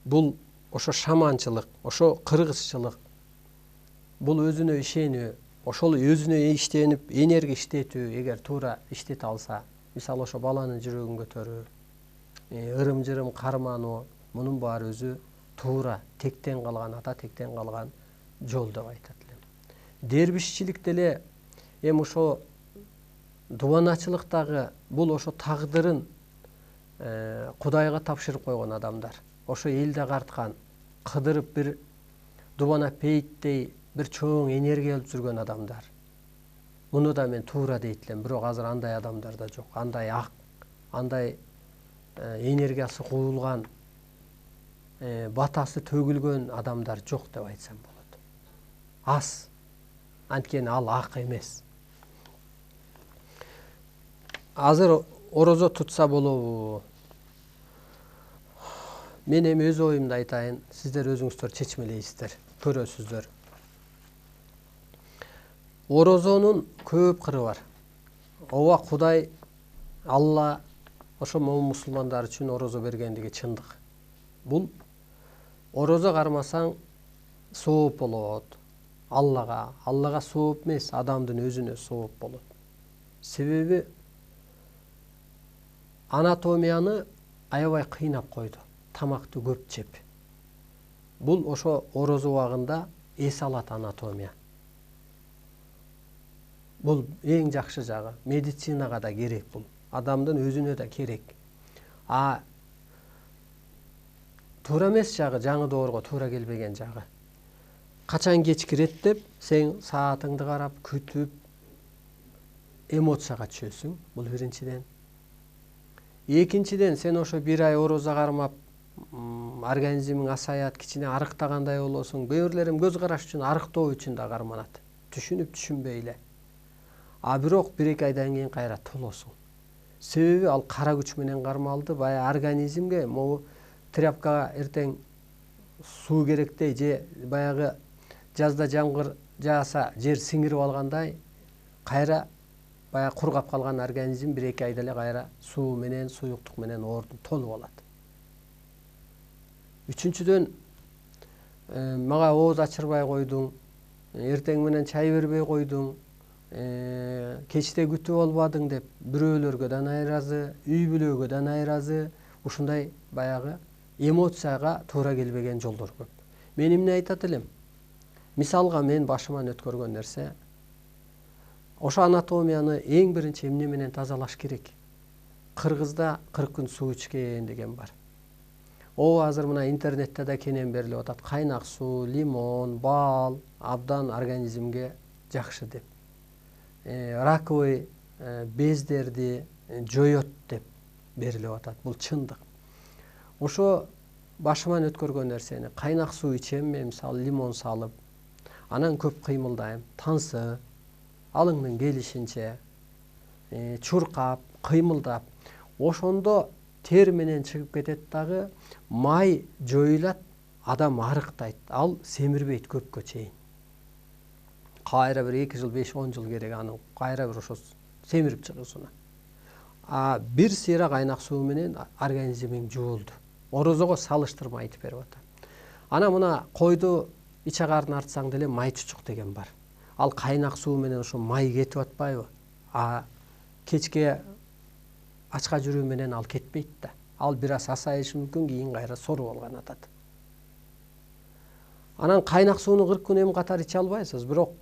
бул ошо шаманчылык, ошо кыргызчылык. Бул өзүнө ишенүү, ошол өзүнө иштенип, энергия иштетүү, эгер туура иштете алса, мисалы ошо баланын жүрөгүн көтөрүү, ырым-жырым кармануу, мунун баары өзү туура тектен калган, ата тектен калган жол деп айтат элем. Дербишчилик деле эми ошо дубаначылыктагы бул ошо тагдырын Кудайга тапшырып койгон адамдар. Ошо элде карткан, кыдырып бир дубана пейиттей бир чоң энергия алып жүргөн адамдар. Муну да мен туура дейт элем, бирок азыр андай адамдар да жок. Андай ак, андай энергиясы куюлган, батасы төгүлгөн адамдар жок деп айтсам болот. Аз. Анткени ал ак эмес. Азыр орозо тутса болобу? Мен эми өз оюмду айтайын, сиздер өзүңүздөр чечмелейсиздер, көрөсүздөр. Орозонун көп кыры бар. Ооба, Кудай, Алла ошо мусулмандар үчүн орозо бергендиги чындык. Бул орозо кармасаң сооп болот. Аллага сооп эмес, адамдын өзүнө сооп болот. Себеби анатомияны аябай кыйнап койду. Тамакты көп жеп. Бул ошо орозо убагында эс алат анатомия. Бул эң жакшы жагы. Медицинага да керек бул. Адамдын өзүнө да керек. Туура эмес жагы, жаңы доорго туура келбеген жагы. Качан кеч кирет деп, сен саатыңды карап, күтүп, эмоцияга түшөсүң. Бул биринчиден. Экинчиден, сен ошо бир ай орозо кармап, организмиң асаят, кичине арыктагандай болосуң. Бөөлөрүм көз караш үчүн, арыктоо үчүн да карманат. Түшүнүп түшүнбөй эле. Бирок 1-2 айдан кийин кайра толосуң. Себеби ал кара күч менен кармалды, бая организмге могу тряпкага эртең суу керектей, же баягы жазда жамгыр жааса жер сиңирип алгандай, кайра бая кургап калган организм 1-2 айда эле кайра суу менен, суюктук менен толуп алат. Үчүнчүдөн, мага ооз ачырбай койдуң, эртең менен чай бербей койдуң, кечте күтүп албадың деп бирөөлөргө да найразы, үй бүлөгө да найразы, ушундай баягы эмоцияга туура келбеген жолдор көп. Мен эмне айтат элем? Мисалга мен башыман өткөргөн нерсе, ошо анатомияны эң биринчи эмне менен тазалаш керек? Кыргызда 40 күн суу ичкен деген бар. Азыр мына интернетте да кенен берилип атат. Кайнак суу, лимон, бал абдан организмге жакшы деп. Раковый бездерди жоет деп берилип атат. Бул чындык. Ошо башыман өткөргөн нерсени кайнак суу ичем, мен мисалы лимон салып, анан көп кыймылдайм, тансы, алыңдын келишинче, чуркап, кыймылдап, ошондо тер менен чыгып кетет дагы, май жоюлат, адам арыктайт, ал семирбейт көпкө чейин. Кайра бир 2 жыл, 5-10 жыл керек анын кайра бир ошо семирип чыгуусуна. Бир сыйра кайнак суу менен организмиң жуулду. Орозого салыштырма айтып берип атам. Ана мына койду ич агарын артсаң деле май чучук деген бар. Ал кайнак суу менен ошо май кетип атпайбы? Кечке ачка жүрүү менен ал кетпейт да. Ал бир аз асайышы мүмкүн, кийин кайра соруп алган атат. Анан кайнак сууну 40 күн эми катар иче албайсыз, бирок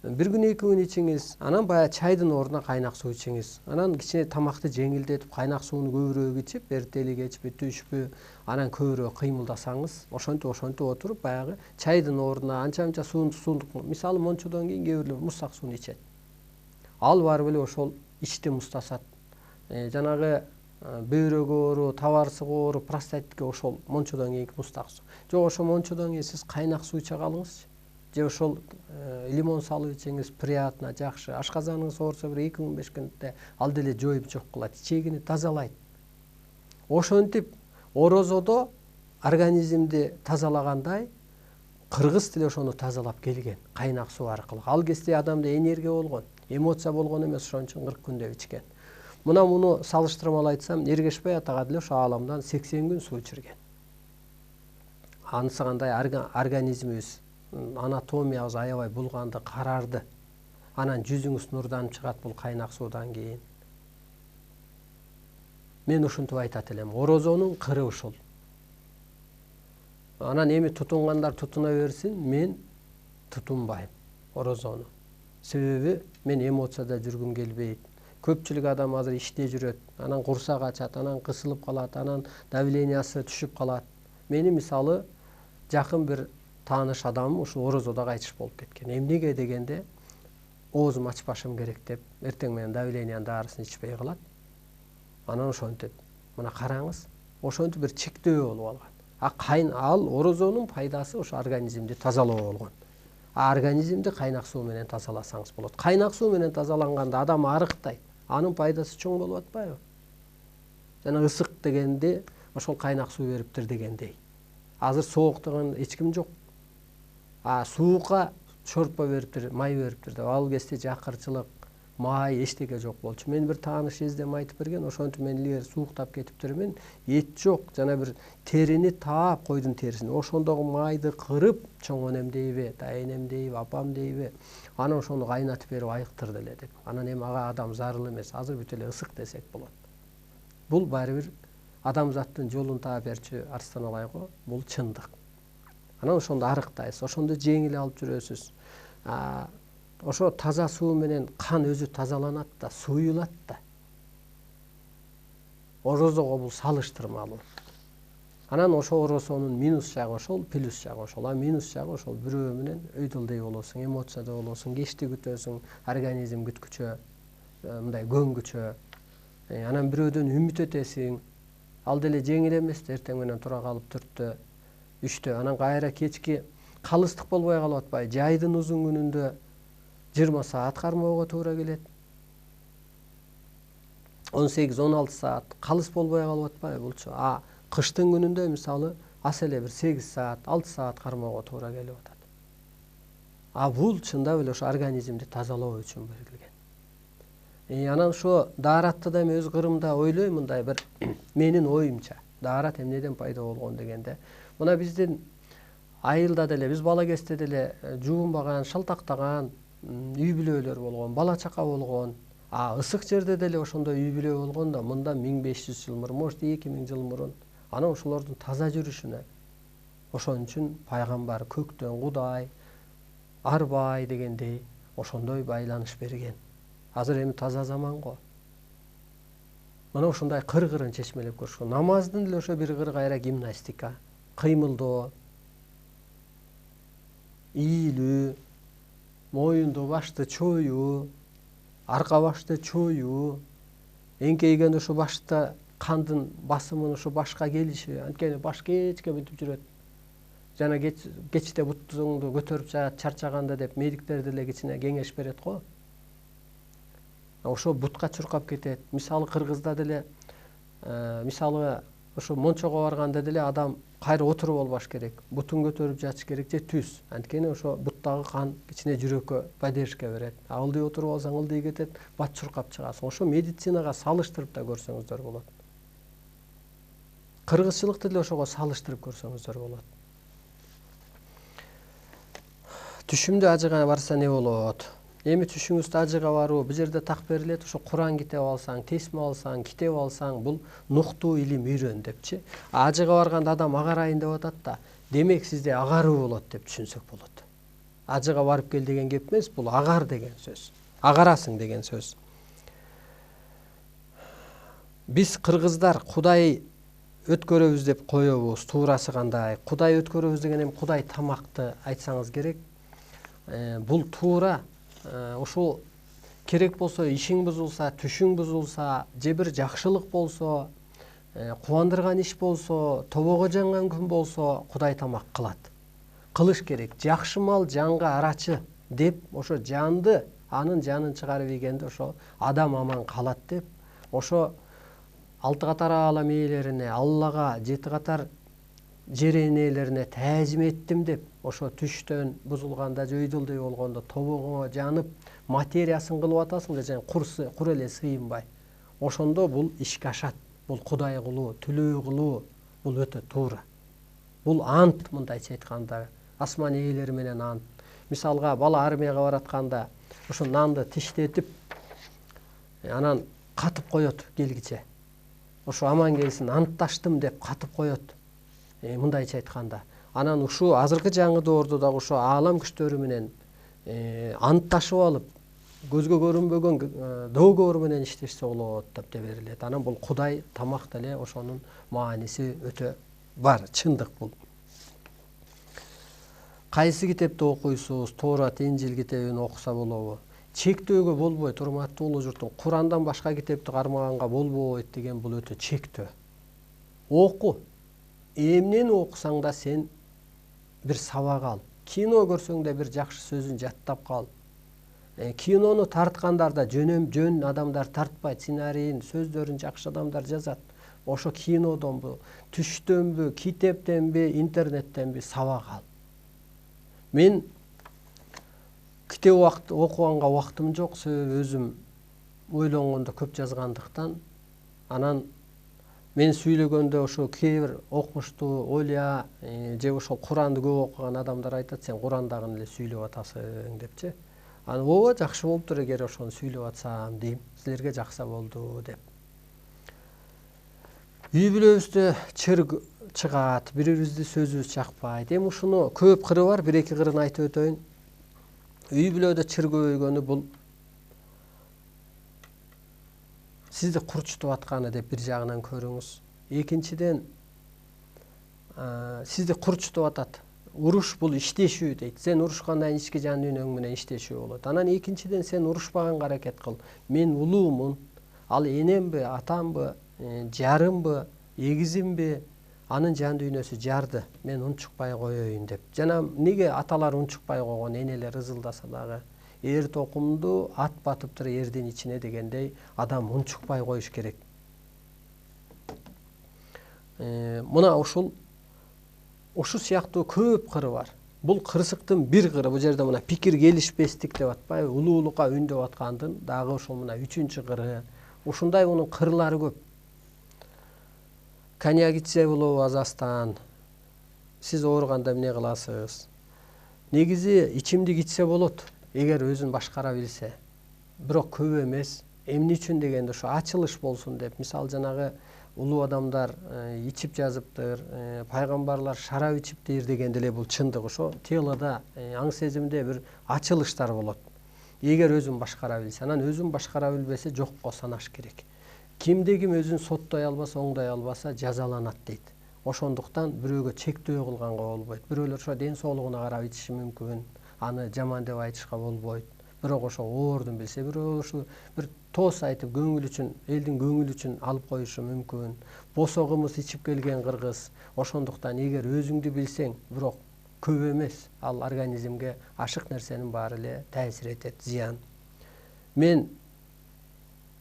бир күн 2 күн ичиңиз, анан бая чайдын ордуна кайнак суу ичиңиз. Анан кичине тамакты жеңилдетип, кайнак сууну көбүрөөк ичип, эртели кечпи, түшпү, анан көбүрөөк кыймылдасаңыз, ошентип отуруп баягы чайдын ордуна анча-мынча суундук, мисалы мончодон кийин кээ бирлер муздак сууну ичет. Ал барып эле ошол ичти муздасат. Жанагы бөйрөк оору, табарсык оору, простатитке ошол мончодон кийинки муздак суу. Жок, ошо мончодон кийин сиз кайнак суу иче калыңызчы. Же ошол лимон салып ичиңиз приятно, жакшы. Ашказаныңыз оорусо бир 2 күн 5 күндө ал деле жоюп жок кылат, ичегини тазалайт. Ошентип орозодо организмди тазалагандай, кыргыз тили ошону тазалап келген кайнак суу аркылуу. Ал кезде адамда энергия болгон, эмоция болгон эмес, ошон үчүн 40 күн деп ичкен. Муну салыштырмалай айтсам, Эргешбай атага деле ошо ааламдан 80 күн суу ичирген. Анысы кандай организмибиз, анатомиябыз аябай булганды, карарды. Анан жүзүңүз нурданып чыгат бул кайнак суудан кийин. Мен ушинтип айтат элем, орозонун кыры ушул. Анан эми тутунгандар тутуна берсин, мен тутунбайм орозону. Себеби мен эмоцияда жүргүм келбейт. көпчүлүк адам азыр иште жүрөт, анан курсак ачат, анан кысылып калат, анан давлениясы түшүп калат. Мени мисалы жакын бир тааныш адамым ушул орозодо кайтыш болуп кеткен. Эмнеге дегенде, оозумду ачпашым керек деп, эртең менен давлениянын дарысын ичпей калат. Анан ошентип, мына караңыз, ошентип бир чектөө болуп алган. Ал орозонун пайдасы ошо организмди тазалоо болгон. Организмди кайнак суу менен тазаласаңыз болот. Кайнак суу менен тазаланганда адам арыктайт. Анын пайдасы чоң болуп атпайбы? Жана ысык дегенде ошол кайнак суу бериптир дегендей. Азыр соок деген эч ким жок. Суукка шорпо бериптир, май бериптир деп, ал кезде жакырчылык, май эчтеке жок болчу. Мен бир тааныш эздем айтып берген, ошентип мен илгери сууктап кетиптирмин. Эт жок, жана бир терини таап, койдун терисин, ошондогу майды кырып, чоң энем дейби, тайэнем дейби, апам дейби, анан ошону кайнатып берип айыктырды эле деп. Анан эми ага адам зарыл эмес, азыр бүт эле ысык десек болот. Бул баары бир адамзаттын жолун таап берчү Арстан Алай го, бул чындык. Анан ошондо арыктайсыз, ошондо жеңил алып жүрөсүз. Ошо таза суу менен кан өзү тазаланат да, суюлат да. Орозого бул салыштырмалуу. Анан ошо орозонун минус жагы ошол, плюс жагы ошол. Минус жагы ошол бирөө менен өйдөлдөй болосуң, эмоцияда болосуң, кечти күтөсүң, организм күткүчө, мындай көнгүчө. Анан бирөөдөн үмүт этесиң. Ал деле жеңил эмес, эртең менен тура калып 4-тө, 3-тө, анан кайра кечки калыстык болбой калып атпайбы? Жайдын узун күнүндө 20 саат кармоого туура келет. 18-16 саат калыс болбой калып атпайбы булчу? Кыштын күнүндө мисалы ас эле бир 8 саат, 6 саат кармоого туура келип атат. Бул чындап эле ошо организмди тазалоо үчүн берилген. Анан ошо дааратты да мен өз кырымда ойлойм, мындай бир менин оюмча, даарат эмнеден пайда болгон дегенде, мына биздин айылда деле, биз бала кезде деле жуунбаган, шалтактаган үй бүлөлөр болгон, бала чака болгон. Ысык жерде деле ошондой үй бүлө болгон да, мында 1500 жыл мурун, может 2000 жыл мурун. Анан ошолордун таза жүрүшүнө, ошон үчүн пайгамбар көктөн Кудай, арбай дегендей, ошондой байланыш берген. Азыр эми таза заман го. Мына ошондой кыр-кырын чечмелеп көрүшкөн. Намаздын деле ошо бир кыры кайра гимнастика, кыймылдоо, ийилүү, моюнду башты чоюу, арка башты чоюу, эңкейгенде ошо башта кандын басымын ошо башка келиши, анткени баш кечке бүтүп жүрөт. Жана кечте бутуңду көтөрүп чарчаганда деп медиктер деле кичине кеңеш берет го. Ошо бутка чуркап кетет. Мисалы кыргызда деле, мисалы ошо мончого барганда деле адам кайра отуруп албаш керек, бутун көтөрүп жатыш керек же түз. Анткени ошо буттагы кан кичине жүрөккө поддержка берет. Ылдый отуруп алсаң ылдый кетет, бат чуркап чыгасың. Ошо медицинага салыштырып да көрсөңүздөр болот. Кыргызчылыкты деле ошого салыштырып көрсөңүздөр болот. Түшүмдө ажыга барса не болот? Эми түшүңүздө ажыга баруу, бул жерде так берилет, ошо Куран китеп алсаң, тесме алсаң, китеп алсаң, бул нуктуу илим үйрөн депчи. Ажыга барганда адам агарайын деп атат да, демек сизде агаруу болот деп түшүнсөк болот. Ажыга барып кел деген кеп эмес, бул агар деген сөз. Агарасың деген сөз. Биз кыргыздар Кудай өткөрөбүз деп коебуз, туурасы кандай? Кудай өткөрөбүз деген эми Кудай тамакты айтсаңыз керек. Бул туура. Ушул керек болсо ишиң бузулса, түшүң бузулса, же бир жакшылык болсо, кубандырган иш болсо, тобого жанган күн болсо, Кудай тамак кылат. Кылыш керек. Жакшы мал жанга арачы деп, ошо жанды, анын жанын чыгарып ийгенде ошо адам аман калат деп, ошо 6 катар аалам ээлерине, Аллага 7 катар жер энелерине таазим эттим деп, ошо түштөн бузулганда, жойдулдой болгондо тобого жанып, материясын кылып атасың да, жана кур эле сыйынбай. Ошондо бул ишке ашат. Бул Кудай кылуу, түлөө кылуу, бул өтө туура. Бул ант, мындайча айтканда, асман ээлери менен ант. Мисалга бала армияга баратканда, ошо нанды тиштетип, анан катып коет келгиче. Ошо аман келсин, антташтым деп катып коет. Мындайча айтканда. Анан ушул азыркы жаңы доордо дагы ошо аалам күчтөрү менен антташып алып, көзгө көрүнбөгөн доогор менен иштешсе болот деп берилет. Анан бул Кудай тамак деле ошонун мааниси өтө бар, чындык бул. Кайсы китепти окуйсуз? Тоорат, Инжил китебин окуса болобу? Чектөөгө болбойт, урматтуу улуу журтум. Курандан башка китепти кармаганга болбойт деген бул өтө чектөө. Оку. Эмнени окусаң да сен бир сабак ал. Кино көрсөң да бир жакшы сөзүн жаттап кал. Кинону тарткандар да жөн адамдар тартпайт. Сценарийин, сөздөрүн жакшы адамдар жазат. Ошо кинодонбу, түштөнбү, китептенби, интернеттенби сабак ал. Мен китеп окуганга убактым жок, себеби өзүм ойлонгондо көп жазгандыктан. Анан мен сүйлөгөндө ошо кээ бир окмуштуу, олия же ошол Куранды көп окуган адамдар айтат, сен Курандагын эле сүйлөп атасың депчи. Аны ооба жакшы болуптур эгер ошону сүйлөп атсам дейм, силерге жакса болду деп. Үй бүлөбүздө чыр чыгат, бири-бирибизди сөзүбүз жакпайт. Эми ушуну көп кыры бар, бир-эки кырын айтып өтөйүн. Үй бүлөдө чыр көбөйгөнү бул сизди курчутуп атканы деп бир жагынан көрүңүз. Экинчиден, сизди курчутуп атат. Уруш бул иштешүү дейт. Сен урушкандан кийин ички жан дүйнөң менен иштешүү болот. Анан экинчиден сен урушпаганга аракет кыл. Мен улуумун, ал энемби, атамбы, жарымбы, эгизимби, анын жан дүйнөсү жарды. Мен унчукпай коеюн деп. Жана неге аталар унчукпай койгон, энелер ызылдаса дагы, эр токумду ат батыптыр эрдин ичине дегендей, адам унчукпай коюш керек. Мына ушу сыяктуу көп кыры бар. Бул кырсыктын бир кыры, бул жерде мына пикир келишпестик деп атпайбы, улуулукка үндөп аткандын дагы ошол мына үчүнчү кыры. Ушундай мунун кырлары көп. Коньяк ичсе болобу азастан? Сиз ооруганда эмне кыласыз? Негизи ичимдик ичсе болот, эгер өзүн башкара билсе. Бирок көп эмес. Эмне үчүн дегенде ошо ачылыш болсун деп. Мисалы жанагы улуу адамдар ичип жазыптыр, пайгамбарлар шарап ичиптир дегенде эле бул чындык. Ошо телода, аң сезимде бир ачылыштар болот. Эгер өзүн башкара билсе, анан өзүн башкара билбесе жокко санаш керек. Кимде ким өзүн соттой албаса, оңдой албаса жазаланат дейт. Ошондуктан бирөөгө чектөө кылганга болбойт. Бирөөлөр ошо ден соолугуна карап ичиши мүмкүн, аны жаман деп айтышка болбойт. Бирок ошо оордун билсе, бирөө ушу бир тоос айтып көңүл үчүн, элдин көңүлү үчүн алып коюшу мүмкүн. Босо кымыз ичип келген кыргыз. Ошондуктан эгер өзүңдү билсең, бирок көп эмес, ал организмге ашык нерсенин баары эле таасир этет, зыян. Мен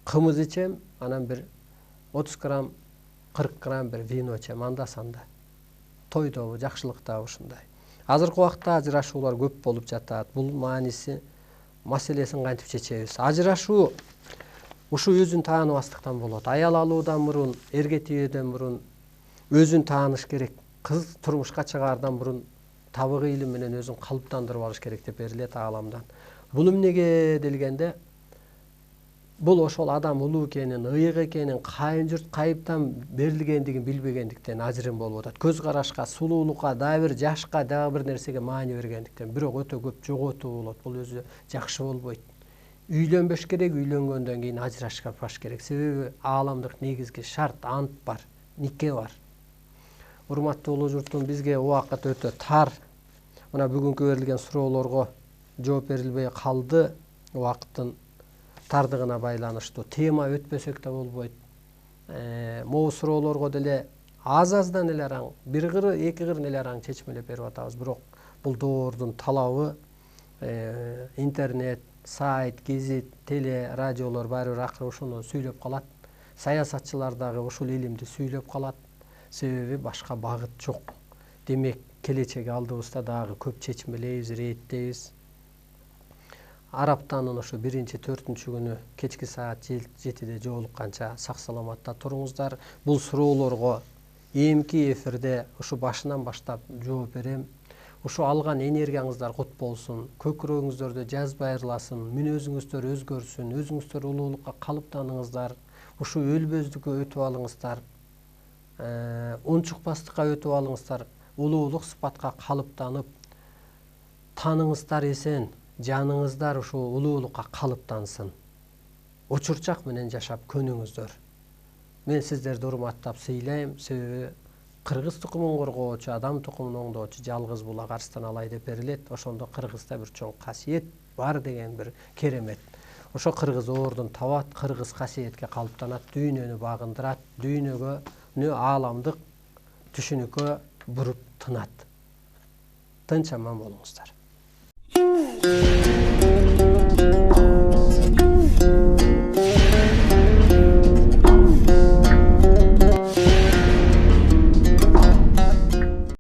кымыз ичем, анан бир 30 грамм, 40 грамм бир вино ичем анда-санда. Тойдобу, жакшылыктабы ушундай. Азыркы убакта ажырашуулар көп болуп жатат. Бул мааниси, маселесин кантип чечебиз? Ажырашуу ушу өзүн тааныбастыктан болот. Аял алуудан мурун, эрге тийүүдөн мурун өзүн тааныш керек. Кыз турмушка чыгаардан мурун табыгы илим менен өзүн калыптандырып алыш керек деп берилет ааламдан. Бул эмнеге делгенде, бул ошол адам улуу экенин, ыйык экенин, кайын журт кайыптан берилгендигин билбегендиктен ажырым болуп атат. Көз карашка, сулуулукка, дагы бир жашка, дагы бир нерсеге маани бергендиктен. Бирок өтө көп жоготуу болот. Бул өзү жакшы болбойт. Үйлөнбөш керек, үйлөнгөндөн кийин ажырашпаш керек. Себеби ааламдык негизги шарт, ант бар, нике бар. Урматтуу улуу журтум, бизге убакыт өтө тар. Мына бүгүнкү берилген суроолорго жооп берилбей калды. Убакыттын тардыгына байланыштуу. Тема өтпөсөк да болбойт. Могу суроолорго деле аз-аздан эле араң, бир кыры, эки кырын эле араң чечмелеп берип атабыз. Бирок бул доордун талабы, интернет, сайт, гезит, теле, радиолор баары бир акыры ушуну сүйлөп калат. Саясатчылар дагы ушул илимди сүйлөп калат. Себеби башка багыт жок. Демек, келечек алдыбызда дагы көп чечмелейбиз, иреттейбиз. Араптанын ошо 1-4 күнү кечки саат 7-де жолукканча сак саламатта туруңуздар. Бул суроолорго эмки эфирде ушу башынан баштап жооп берем. Ушу алган энергияңыздар кут болсун, көкүрөгүңүздөрдө жазбай ырласын, мүнөзүңүздөр өзгөрсүн, өзүңүздөр улуулукка калыптаныңыздар, ушу өлбөздүккө өтүп алыңыздар, унчукпастыкка өтүп алыңыздар, улуулук сыпатка калыптанып, таныңыздар эсен, жаныңыздар ушу улуулукка калыптансын. Учурчак менен жашап көнүңүздөр. Мен сиздерди урматтап сыйлайм, себеби кыргыз тукумун коргоочу, адам тукумун оңдоочу жалгыз булак Арстан Алай деп берилет. Ошондо кыргызда бир чоң касиет бар деген бир керемет. Ошо кыргыз ордун табат, кыргыз касиетке калыптанат, дүйнөнү багындырат, дүйнөгө ааламдык түшүнүккө буруп тынат. Тынч аман болуңуздар.